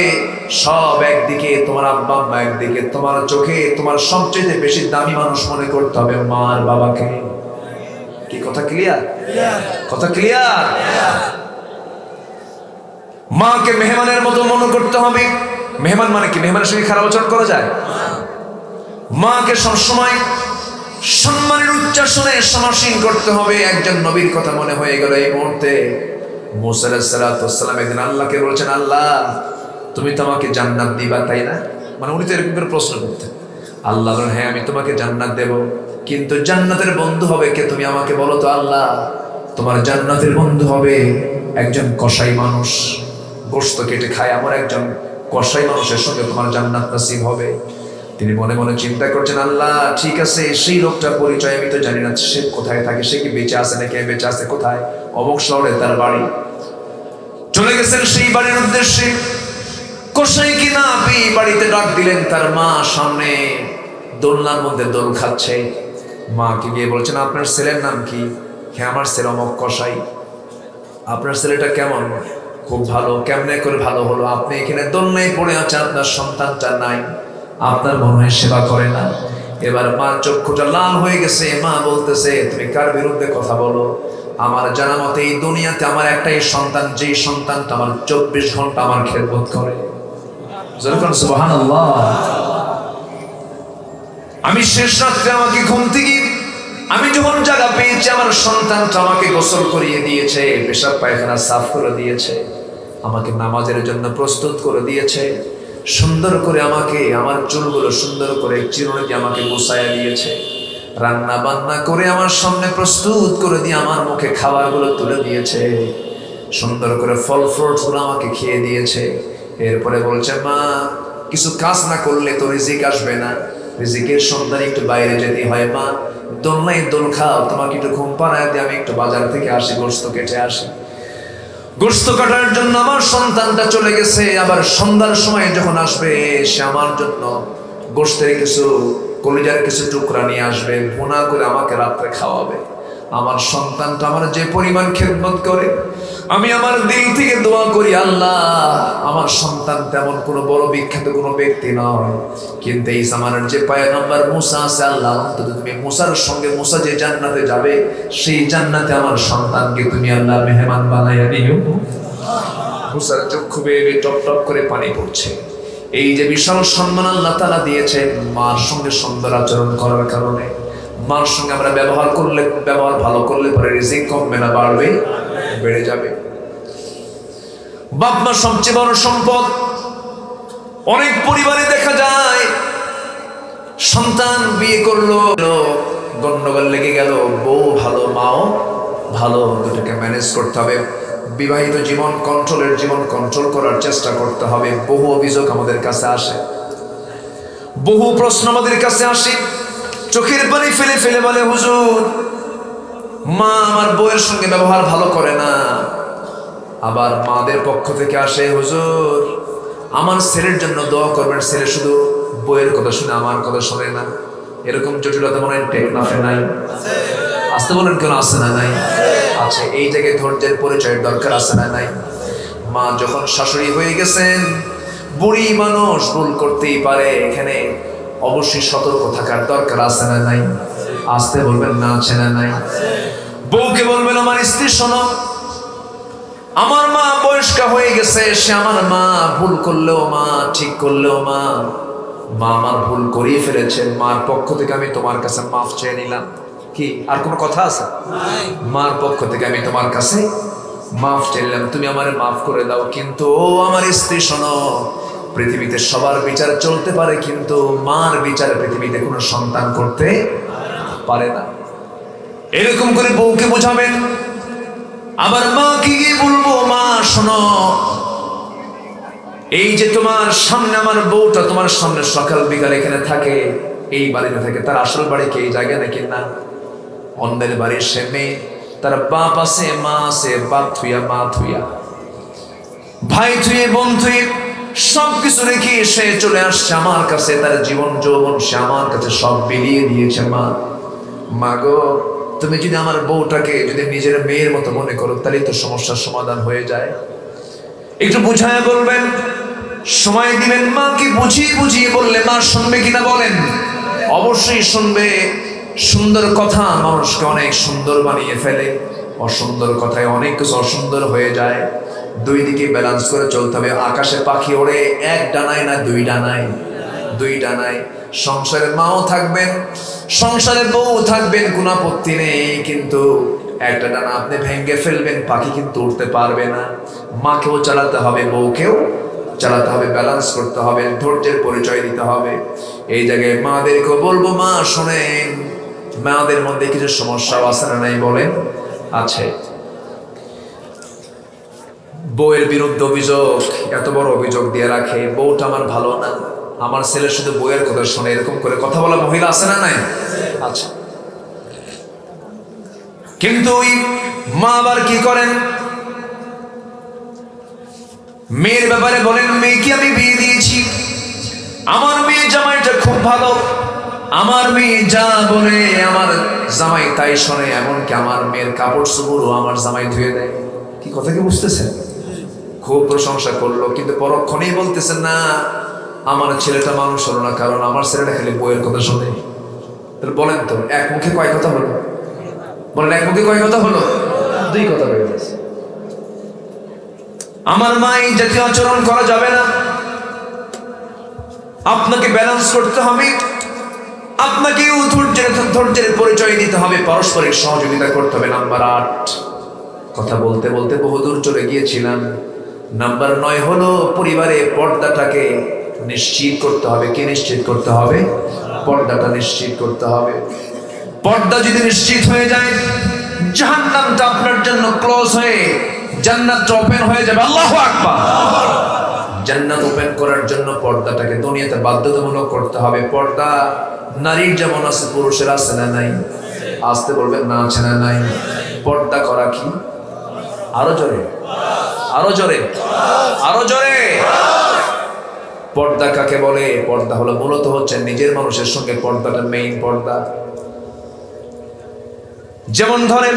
সব একদিকে, তোমার আব্বা আম্মা একদিকে, তোমার চোখে তোমার সবচেয়ে বেশি দামি মানুষ মনে করতে হবে মা আর বাবাকে। কি কথা ক্লিয়ার? কথা ক্লিয়ার? মাকে মেহমানের মতো মনে করতে হবে। মেহমান মানে কি? মেহমানের সঙ্গে খারাপ আচরণ করা যায়? মাকে সবসময় সম্মানের উচ্চাসনে সমাসীন করতে হবে। একজন নবীর কথা মনে হয়ে গেল এই মুহূর্তে। মুসা আলাইহিস সালাম একদিন আল্লাহকে বলছেন, আল্লাহ তুমি তো আমাকে জান্নাত দিবা, তাই না? মানে উনি তো এরকম করে প্রশ্ন করতেন। আল্লাহ বলেন, হ্যাঁ আমি তোমাকে জান্নাত দেব, কিন্তু জান্নাতের বন্ধু হবে কে তুমি আমাকে বলো তো আল্লাহ। তোমার জান্নাতের বন্ধু হবে একজন কসাই মানুষ, গোশত কেটে খায়, আমার একজন কসাই মানুষের সঙ্গে তোমার জান্নাত নসিব হবে। তিনি মনে মনে চিন্তা করছেন, আল্লাহ ঠিক আছে, সেই লোকটার পরিচয় আমি তো জানি না, সে কোথায় থাকে, সে কি বেঁচে আছে নাকি বেঁচে আছে কোথায়? অমুক শহরে তার বাড়ি। চলে গেছেন সেই বাড়ির উদ্দেশ্যে। কসাই কি না পেয়ে বাড়িতে ডাক দিলেন। তার মা সামনে দোলনার মধ্যে দোল খাচ্ছে। মাকে গিয়ে বলছেন, আপনার ছেলের নাম কি? হ্যাঁ আমার ছেলে অমুক কসাই। আপনার ছেলেটা কেমন? খুব ভালো। কেমনে করে ভালো হলো? আপনি এখানে দোলনায় পড়ে আছে, আপনার সন্তানটা নাই, আপনার মনে হয় সেবা করে না। এবার মার চক্ষুটা লাল হয়ে গেছে। মা বলতেছে, তুমি কার বিরুদ্ধে কথা বলো? আমার জানা মতে এই দুনিয়াতে আমার একটাই সন্তান, যেই সন্তানটা আমার 24 ঘন্টা আমার খেদমত করে। সুবহানাল্লাহ। আমি শেষ রাত্রে আমাকে ঘুম থেকে আমি যখন জায়গা পেয়েছি, আমার সন্তানটা আমাকে গোসল করিয়ে দিয়েছে, পেশাব পায়খানা সাফ করে দিয়েছে, আমাকে নামাজের জন্য প্রস্তুত করে দিয়েছে, সুন্দর করে আমাকে আমার চুলগুলো সুন্দর করে চিরুনি দিয়ে আমাকে গোছায়া দিয়েছে, রান্না বান্না করে আমার সামনে প্রস্তুত করে দিয়ে আমার মুখে খাবারগুলো তুলে দিয়েছে, সুন্দর করে ফল ফ্রুটস গুলো আমাকে খেয়ে দিয়েছে। এরপরে বলছে, মা কিছু কাজ না করলে তো রিজিক আসবে না, রিজিকের সন্ধানে একটু বাইরে যেতে হয়। মা দোলনায় দোল খাও, তোমাকে একটু ঘুম পাড়ায় দিয়ে আমি একটু বাজার থেকে আসি, গোশত কেটে আসি। গোশত কাটার জন্য আমার সন্তানটা চলে গেছে। আবার সন্ধ্যার সময় যখন আসবে, সে আমার জন্য গোশতের কিছু, কলিজার কিছু টুকরা নিয়ে আসবে, ভুনা করে আমাকে রাত্রে খাওয়াবে। আমার সন্তানটা আমার যে পরিমাণ খেদমত করে, আমি আমার দিল থেকে দোয়া করি, আল্লাহ আমার সন্তান তেমন কোনো বড় বিখ্যাত কোনো ব্যক্তি নয়, কিন্তু এই জামানার যে পয়গম্বর মুসা আছে, আল্লাহ অন্তত তুমি মুসার সঙ্গে, মুসা যে জান্নাতে যাবে সেই জান্নাতে আমার সন্তানকে তুমি আল্লাহ মেহমান বানাইয়া দিও। মুসার চক্ষু বেয়ে টপ টপ করে পানি পড়ছে। এই যে বিশাল সম্মান আল্লাহ তাআলা দিয়েছেন মার সঙ্গে সুন্দর আচরণ করার কারণে। মার সঙ্গে আমরা ব্যবহার করলে, ব্যবহার ভালো করলে পরে রিজিক কমবে না, বাড়বে, বেড়ে যাবে। বাপ মা সবচেয়ে বড় সম্পদ। অনেক পরিবারে দেখা যায় সন্তান বিয়ে করলো, গন্ডগোল লেগে গেল, বউ ভালো মাও ভালো, দুটোকে ম্যানেজ করতে হবে। বিবাহিত জীবন কন্ট্রোলের, জীবন কন্ট্রোল করার চেষ্টা করতে হবে। বহু অভিযোগ আমাদের কাছে আসে, বহু প্রশ্ন আমাদের কাছে আসে, চোখের পানি ফেলে ফেলে বলে, হুজুর মা আমার বউয়ের সঙ্গে ব্যবহার ভালো করে না। আবার মাদের পক্ষ থেকে আসে, হুজুর আমার ছেলের জন্য দোয়া করবেন, ছেলে শুধু বউয়ের কথা শুনে আমার কথা শোনে না। এরকম জটিলতা মনে হয় টেকনাফে নাই? আসতে বলেন কেন, আছে না নাই? আছে। এই জায়গায় ধৈর্যের পরিচয়ের দরকার আছে না নাই? মা যখন শাশুড়ি হয়ে গেছেন, বুড়ি মানুষ ভুল করতেই পারে, এখানে অবশ্যই সতর্ক থাকার দরকার আছে না নাই? আসতে বলবেন না, আছে না নাই? বউকে বলবেন, আমার স্ত্রী শোনো, আমার মা বয়স্কা হয়ে গেছে, সে আমার মা, ভুল করলেও মা, ঠিক করলেও মা, মা আমার ভুল করিয়ে ফেলেছে, মার পক্ষ থেকে আমি তোমার কাছে মাফ চেয়ে নিলাম। কি আর কোনো কথা আছে? মার পক্ষ থেকে আমি তোমার কাছে মাফ চাইলাম, তুমি আমারে মাফ করে দাও। কিন্তু ও আমার স্ত্রী শোনো, পৃথিবীতে সবার বিচার চলতে পারে, কিন্তু মার বিচার পৃথিবীতে কোনো সন্তান করতে পারে না। এরকম করে বউকে বোঝাবেন। আবার মাকে গিয়ে বলবো, মা শোনো, এই যে তোমার সামনে আমার বউটা তোমার সামনে সকাল বিকাল এখানে থাকে, এই বাড়িতে থাকে, তার আসল বাড়ি কি এই জায়গায় নাকি না? অন্যের বাড়ির সে মেয়ে, তার বাপ আছে, মা আছে, বাপ থুইয়া মা থুইয়া, ভাই থুয়ে বোন থুয়ে সবকিছু রেখে সে চলে আসছে আমার কাছে। তার জীবন যৌবন সে আমার কাছে সব বিলিয়ে দিয়েছে। মা, মা গো তুমি যদি আমার বউটাকে যদি নিজের মেয়ের মতো মনে করো, তাহলে তো সমস্যার সমাধান হয়ে যায়। একটু বুঝায় বলবেন, সময় দিবেন। মাকে বুঝিয়ে বুঝিয়ে বললে মা শুনবে কিনা বলেন? অবশ্যই শুনবে। সুন্দর কথা মানুষকে অনেক সুন্দর বানিয়ে ফেলে, অসুন্দর কথায় অনেক কিছু অসুন্দর হয়ে যায়। দুই দিকে ব্যালেন্স করে চলতে হবে। আকাশে পাখি ওড়ে এক ডানায় না দুই ডানায়? দুই ডানায়। সংসারে মাও থাকবেন, সংসারে বউ থাকবেন, কোনো আপত্তি নেই, কিন্তু একটা ডানা আপনি ভেঙে ফেলবেন, পাখি কিন্তু উঠতে পারবে না। মাকেও চালাতে হবে, বউকেও চালাতে হবে, ব্যালেন্স করতে হবে, ধৈর্যের পরিচয় দিতে হবে। এই জায়গায় মাদেরকেও বলবো, মা শোনেন, মাদের মধ্যে কিছু সমস্যাও আছে না নাই বলেন? আছে। বউয়ের বিরুদ্ধে অভিযোগ, এত বড় অভিযোগ দিয়ে রাখে, বউটা আমার ভালো না, আমার ছেলে শুধু বউয়ের কথা শোনে, এরকম করে কথা বলা মহিলা আছে না নাই? আচ্ছা। কিন্তু ওই মা আবার কি করেন, মেয়ের ব্যাপারে বলেন, মেয়েকে আমি বিয়ে দিয়েছি, আমার মেয়ে জামাইটা খুব ভালো, আমার মেয়ে যা বলে আমার জামাই তাই শোনে, এমনকি আমার মেয়ের কাপড় চোপড়ও আমার জামাই ধুয়ে দেয়। কি কথা কি বুঝতেছেন? খুব প্রশংসা করলো, কিন্তু পরক্ষণেই বলতেছেন, না আমার ছেলেটা মানুষ হলো না, কারণ আমার ছেলেটা খালি বইয়ের কথা শোনে। তাহলে বলেন তো, এক মুখে কয় কথা হলো? বলেন, এক মুখে কয় কথা হলো? দুই কথা হয়ে গেছে। আমার মা এই জাতীয় আচরণ করা যাবে না। আপনাকে ব্যালেন্স করতে হবে, আপনাকে ধৈর্যের পরিচয় দিতে হবে, পারস্পরিক সহযোগিতা করতে হবে। নাম্বার 8, কথা বলতে বলতে বহুদূর চলে গিয়েছিলাম। নাম্বার 9 হলো পরিবারে পর্দাটাকে নিশ্চিত করতে হবে। কি নিশ্চিত করতে হবে? পর্দাটা নিশ্চিত করতে হবে। পর্দা যদি নিশ্চিত হয়ে যায়, জাহান্নামটা আপনার জন্য ক্লোজ হয়ে জান্নাতটা ওপেন হয়ে যাবে। আল্লাহু আকবার। জান্নাত ওপেন করার জন্য পর্দাটাকে দুনিয়াতে বাধ্যতামূলক করতে হবে। পর্দা নারীর যেমন আছে, পুরুষের আছে না নাই? আসতে বলবেন, না আছে না নাই? পর্দা করা কি? আরো জোরে, আরো জোরে, আরো জোরে। পর্দা কাকে বলে? পর্দা হলো মূলত হচ্ছে নিজের মানুষের সঙ্গে পর্দাটা মেইন পর্দা। যেমন ধরেন,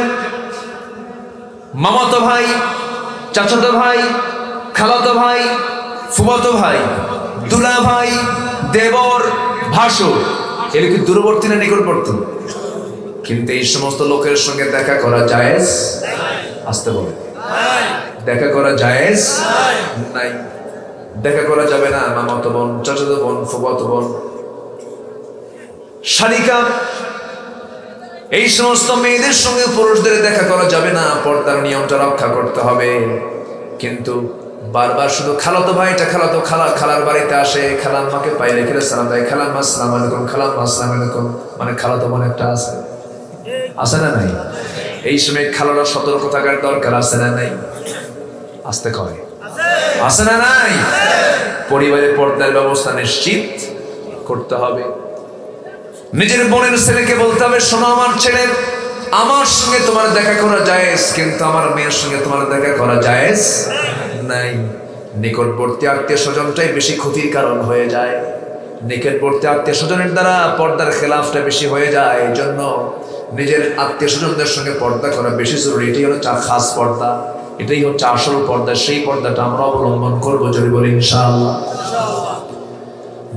মামাতো ভাই, চাচাতো ভাই, খালাতো ভাই, ফুফাতো ভাই, দুলা ভাই, দেবর, ভাসুর, এর কি দূরবর্তী না নিকটবর্তী? কিন্তু এই সমস্ত লোকের সঙ্গে দেখা করা জায়েজ? আসতে বলে, দেখা করা জায়েজ নাই। দেখা করা যাবে না মামাতো বোন, চাচাতো বোন, ফুফাতো বোন, শালিকা, এই সমস্ত মেয়েদের সঙ্গে পুরুষদের দেখা করা যাবে না। পর্দার নিয়মটা রক্ষা করতে হবে। কিন্তু বারবার শুধু খালাতো ভাইটা, খালাতো খালার বাড়িতে আসে, খালাম্মাকে পাইলে খেলে সালাম দেয়, খালাম্মা আসসালামু আলাইকুম, খালাম্মা আসসালামু আলাইকুম, মানে খালাতো বোন একটা আছে, আছে না নাই? এই সময় খালারা সতর্ক থাকার দরকার আছে না নাই? আসতে কয়, আছে না নাই? পরিবারে পর্দার ব্যবস্থা নিশ্চিত করতে হবে। নিজের বোনের ছেলেকে বলতে হবে, শোনো আমার ছেলে, আমার সঙ্গে তোমার দেখা করা জায়েজ, কিন্তু আমার মেয়ের সঙ্গে তোমার দেখা করা জায়েজ নাই। নিকটবর্তী আত্মীয় স্বজনটাই বেশি ক্ষতির কারণ হয়ে যায়। নিকটবর্তী আত্মীয় স্বজনের দ্বারা পর্দার খেলাফটা বেশি হয়ে যায়। এই জন্য নিজের আত্মীয় স্বজনদের সঙ্গে পর্দা করা বেশি জরুরি। এটাই হলো খাস পর্দা, এটাই হচ্ছে আসল পর্দা। সেই পর্দাটা আমরা অবলম্বন করবো, যদি বলি ইনশাআল্লাহ।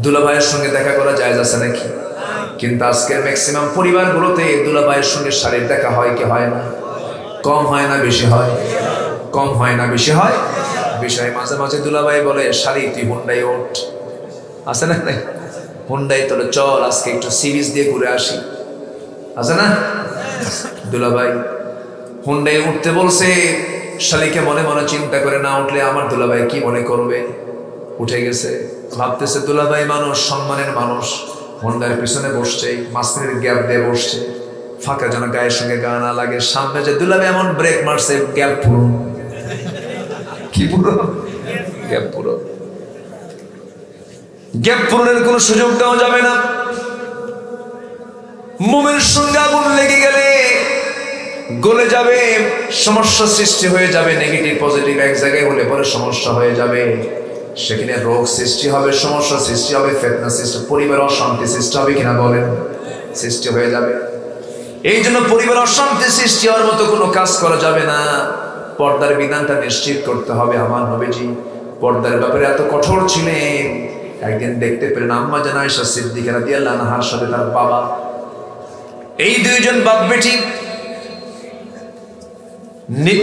দুলাভাইয়ের সঙ্গে দেখা করা জায়েজ আছে নাকি? কিন্তু আজকের ম্যাক্সিমাম পরিবারগুলোতে দুলাভাইয়ের সঙ্গে শারীর দেখা হয় কি হয় না? কম হয় না বেশি হয়? কম হয় না বেশি হয়? বিষয় মাঝে মাঝে দুলাভাই বলে, শাড়ি তুই হুন্ডাই ওঠ, আছে না? হুন্ডাই তোলে, চল আজকে একটু সিরিজ দিয়ে ঘুরে আসি, আছে না? দুলাভাই হুন্ডাই উঠতে বলছে, শালিকে মনে মনে চিন্তা করে, না উঠলে আমার দুলাভাই কি মনে করবে। উঠে গেছে, ভাবতেছে দুলাভাই মানুষ, সম্মানের মানুষ, হুন্ডার পিছনে বসছে, মাঝখানের গ্যাপ দিয়ে বসছে, ফাঁকা যেন গায়ের সঙ্গে গা না লাগে। সামনে যে দুলাভাই এমন ব্রেক মারছে, গ্যাপ পুরো, কি পুরো? গ্যাপ পুরো। গ্যাপ পূরণের কোনো সুযোগ দেওয়া যাবে না। মোমের সঙ্গে আগুন লেগে গেলে গলে যাবে, সমস্যা সৃষ্টি হয়ে যাবে। নেগেটিভ পজিটিভ এক জায়গায় হলে পরে সমস্যা হয়ে যাবে, সেখানে রোগ সৃষ্টি হবে, সমস্যা সৃষ্টি হবে, ফিতনা সৃষ্টি, পরিবার অশান্তি সৃষ্টি হবে কিনা বলেন? সৃষ্টি হয়ে যাবে। এই জন্য পরিবার অশান্তি সৃষ্টি হওয়ার মতো কোনো কাজ করা যাবে না। পর্দার বিধানটা নিশ্চিত করতে হবে। আমার নবীজি পর্দার ব্যাপারে এত কঠোর ছিলেন। একদিন দেখতে পেলেন আম্মা জান আয়েশা সিদ্দিকা রাদিয়াল্লাহু আনহার সাথে তার বাবা, এই দুইজন বাপ বেটি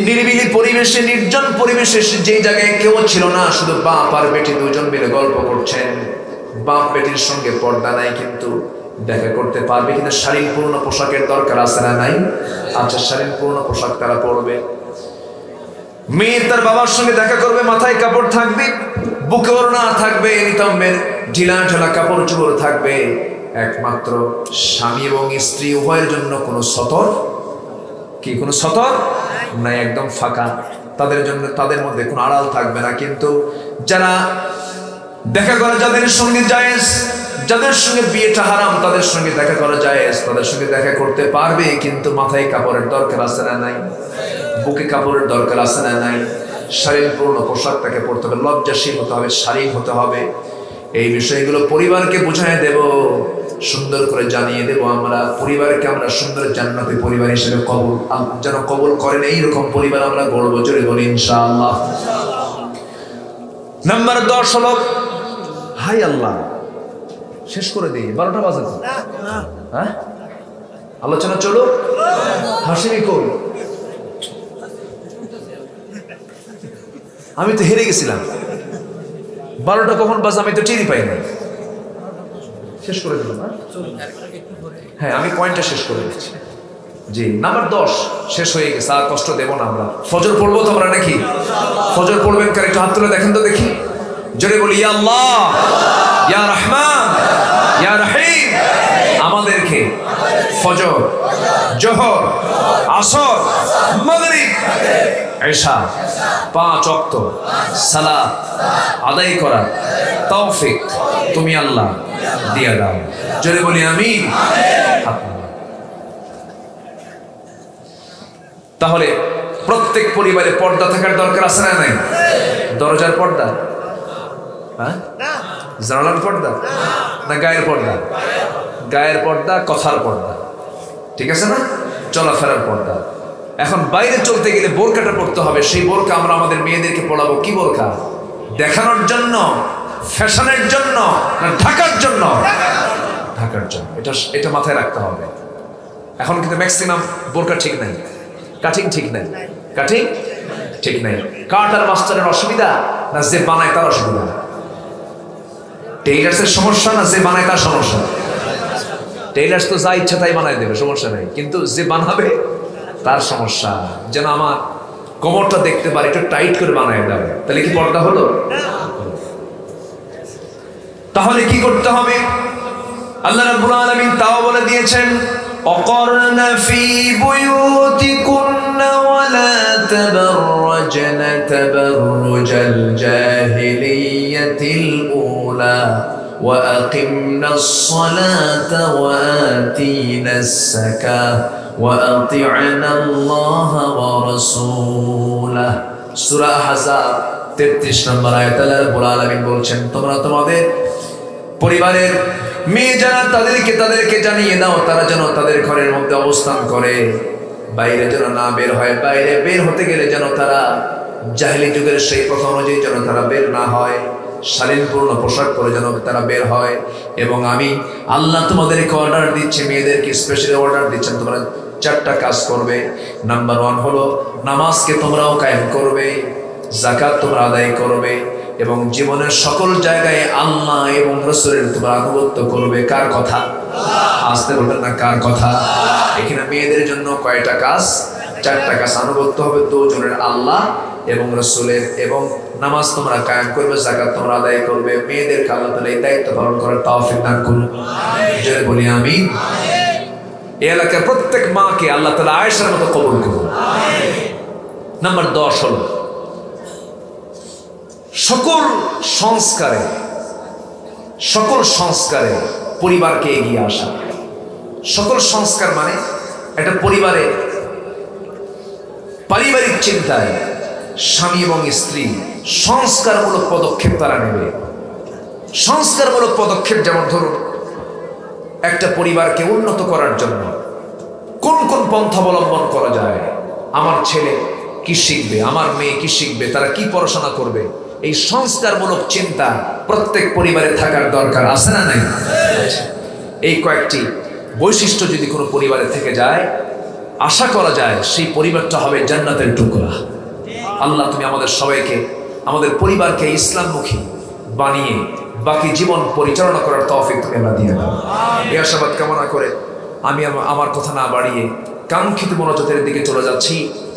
নিরিবিলি পরিবেশে, নির্জন পরিবেশে, যে জায়গায় কেউ ছিল না, শুধু বাপ আর বেটি দুজন মিলে গল্প করছেন। বাপ বেটির সঙ্গে পর্দা নাই, কিন্তু দেখা করতে পারবে কিনা শালীন পূর্ণ পোশাকের দরকার আছে না নাই? আচ্ছা, শালীন পূর্ণ পোশাক তারা পরবে। মেয়ে তার বাবার সঙ্গে দেখা করবে, মাথায় কাপড় থাকবে, বুকে ওড়না থাকবে, নিতম্বের ঢিলা ঢালা কাপড় চোপড় থাকবে। একমাত্র স্বামী এবং স্ত্রী উভয়ের জন্য কোনো সতর কোনো সতর নাই, একদম ফাঁকা। তাদের জন্য, তাদের মধ্যে কোনো আড়াল থাকবে না। কিন্তু যারা দেখা করা যাদের সঙ্গে জায়েজ, যাদের সঙ্গে বিয়েটা হারাম, তাদের সঙ্গে দেখা করা জায়েজ, তাদের সঙ্গে দেখা করতে পারবে, কিন্তু মাথায় কাপড়ের দরকার আছে না নাই? বুকে কাপড়ের দরকার আছে না নাই? শালীন পূর্ণ পোশাকটাকে পরতে হবে, লজ্জাশীল হতে হবে, শালীন হতে হবে। এই বিষয়গুলো পরিবারকে বুঝাই দেব, সুন্দর করে জানিয়ে দেব। আমরা পরিবারকে আমরা সুন্দর জান্নাতি পরিবার হিসেবে যেন কবুল করেন, এইরকম পরিবার আমরা গড়ব। জোরে বলি ইনশাআল্লাহ। নাম্বার 10 হলো, হাই আল্লাহ, শেষ করে দিই, 12টা বাজে। হ্যাঁ, আলোচনা চলো। হাসিনি কই? আমি তো হেরে গেছিলাম। 12টা কখন বাজে আমি তো টেরই পাই না। শেষ করে দিলাম। হ্যাঁ, আমি পয়েন্টটা শেষ করে দিচ্ছি। জি, নাম্বার 10 শেষ হয়ে গেছে, আর কষ্ট দেব না আমরা। ফজর পড়বো তো আমরা নাকি? ফজর পড়বেন কার? একটু হাত তুলে দেখেন তো দেখি। জোরে বলি ইয়া আল্লাহ, ইয়া রহমান, ইয়া রহিম। আমাদেরকে ফজর, জোহর, আসর, মাগরিব, ইশা 5 ওয়াক্ত সালাত আদায় করার তৌফিক তুমি আল্লাহ দিয়া দাও। জোরে বলি আমিন। তাহলে প্রত্যেক পরিবারে পর্দা থাকার দরকার আছে না নাই? দরজার পর্দা, হ্যাঁ, জানালার পর্দা না গায়ের পর্দা? গায়ের পর্দা, কথার পর্দা, ঠিক আছে না? চলাফেরার পর্দা। এখন বাইরে চলতে গেলে বোরকাটা পড়তে হবে। সেই বোরকা আমরা আমাদের মেয়েদেরকে পড়াবো। কি বোরকা? দেখানোর জন্য, ফ্যাশনের জন্য না ঢাকার জন্য? ঢাকার জন্য। এটা মাথায় রাখতে হবে। এখন কিন্তু ম্যাক্সিমাম বোরকা ঠিক নাই, কাটিং ঠিক নাই, কাটিং ঠিক নাই। কাটার মাস্টারের অসুবিধা না যে বানায় তার অসুবিধা? টেইলার্সের সমস্যা না যে বানায় তার সমস্যা? টেইলার্স তো যা ইচ্ছা তাই বানায় দেবে, সমস্যা নাই, কিন্তু যে বানাবে তার সমস্যা। যেন আমার কোমরটা দেখতে পারে, একটু টাইট করে বানায় দেবে, তাহলে কি পর্দা হলো? তাহলে কি করতে হবে? আল্লাহ রাব্বুল আলামিন তাও বলে দিয়েছেন, অকরনা ফি বুয়ুতিকুন্না ওয়ালা তাবাররাজনা তাবাররুজাল জাহিলিয়াতিল উলা وأقمنا الصلاة وآتينا الزكاة وأطعنا الله ورسوله। সূরা আহজাব 33 নম্বর আয়াতে আল্লাহ রাব্বুল আলামিন বলছেন, তোমরা তোমাদের পরিবারের মেয়ে যারা তাদেরকে জানিয়ে দাও, তারা যেন তাদের ঘরের মধ্যে অবস্থান করে, বাইরে যেন না বের হয়। বাইরে বের হতে গেলে যেন তারা জাহেলি যুগের সেই প্রথা অনুযায়ী যেন তারা বের না হয়, শালীনপূর্ণ পোশাক পরে যেন তারা বের হয়। এবং আমি আল্লাহ তোমাদেরকে অর্ডার দিচ্ছি, মেয়েদেরকে স্পেশালি অর্ডার দিচ্ছেন, তোমরা 4টা কাজ করবে। নাম্বার 1 হলো নামাজকে তোমরাও কায়েম করবে, যাকাত তোমরা আদায় করবে, এবং জীবনের সকল জায়গায় আল্লাহ এবং রাসূলের তোমরা আনুগত্য করবে। কার কথা? আসতে বলবেন না, কার কথা? এখানে মেয়েদের জন্য কয়টা কাজ? 4টা কাজ। আনুগত্য হবে দুজনের, আল্লাহ এবং রাসূলের, এবং নামাজ তোমরা কায়েম করবে, যাকাত তোমরা আদায় করবে। মেয়েদেরকে আল্লাহ তাআলা এই দায়িত্ব পালন করার তৌফিক দান করুন। জোরে বলি আমিন। এই এলাকার প্রত্যেক মাকে আল্লাহ তাআলা আয়েশার মতো কবুল করুন। নাম্বার 10 হলো সকল সংস্কারে পরিবারকে এগিয়ে আসা। সকল সংস্কার মানে একটা পরিবারে পারিবারিক চিন্তায় স্বামী এবং স্ত্রী সংস্কারমূলক পদক্ষেপ তারা নেবে। সংস্কারমূলক পদক্ষেপ যেমন ধরুন, একটা পরিবারকে উন্নত করার জন্য কোন কোন পন্থা অবলম্বন করা যায়, আমার ছেলে কি শিখবে, আমার মেয়ে কি শিখবে, তারা কি পড়াশোনা করবে, এই সংস্কারমূলক চিন্তা প্রত্যেক পরিবারে থাকার দরকার আছে না নাই? এই কয়েকটি বৈশিষ্ট্য যদি কোনো পরিবারে থেকে যায়, আশা করা যায় সেই পরিবারটা হবে জান্নাতের টুকরা। আল্লাহ তুমি আমাদের সবাইকে, আমাদের পরিবারকে ইসলামমুখী বানিয়ে বাকি জীবন পরিচালনা করার তৌফিক তুমি আল্লাহ দিয়ে দাও। এই আশাবাদ কামনা করে আমি আমার কথা না বাড়িয়ে কাঙ্ক্ষিত মনোজাতের দিকে চলে যাচ্ছি।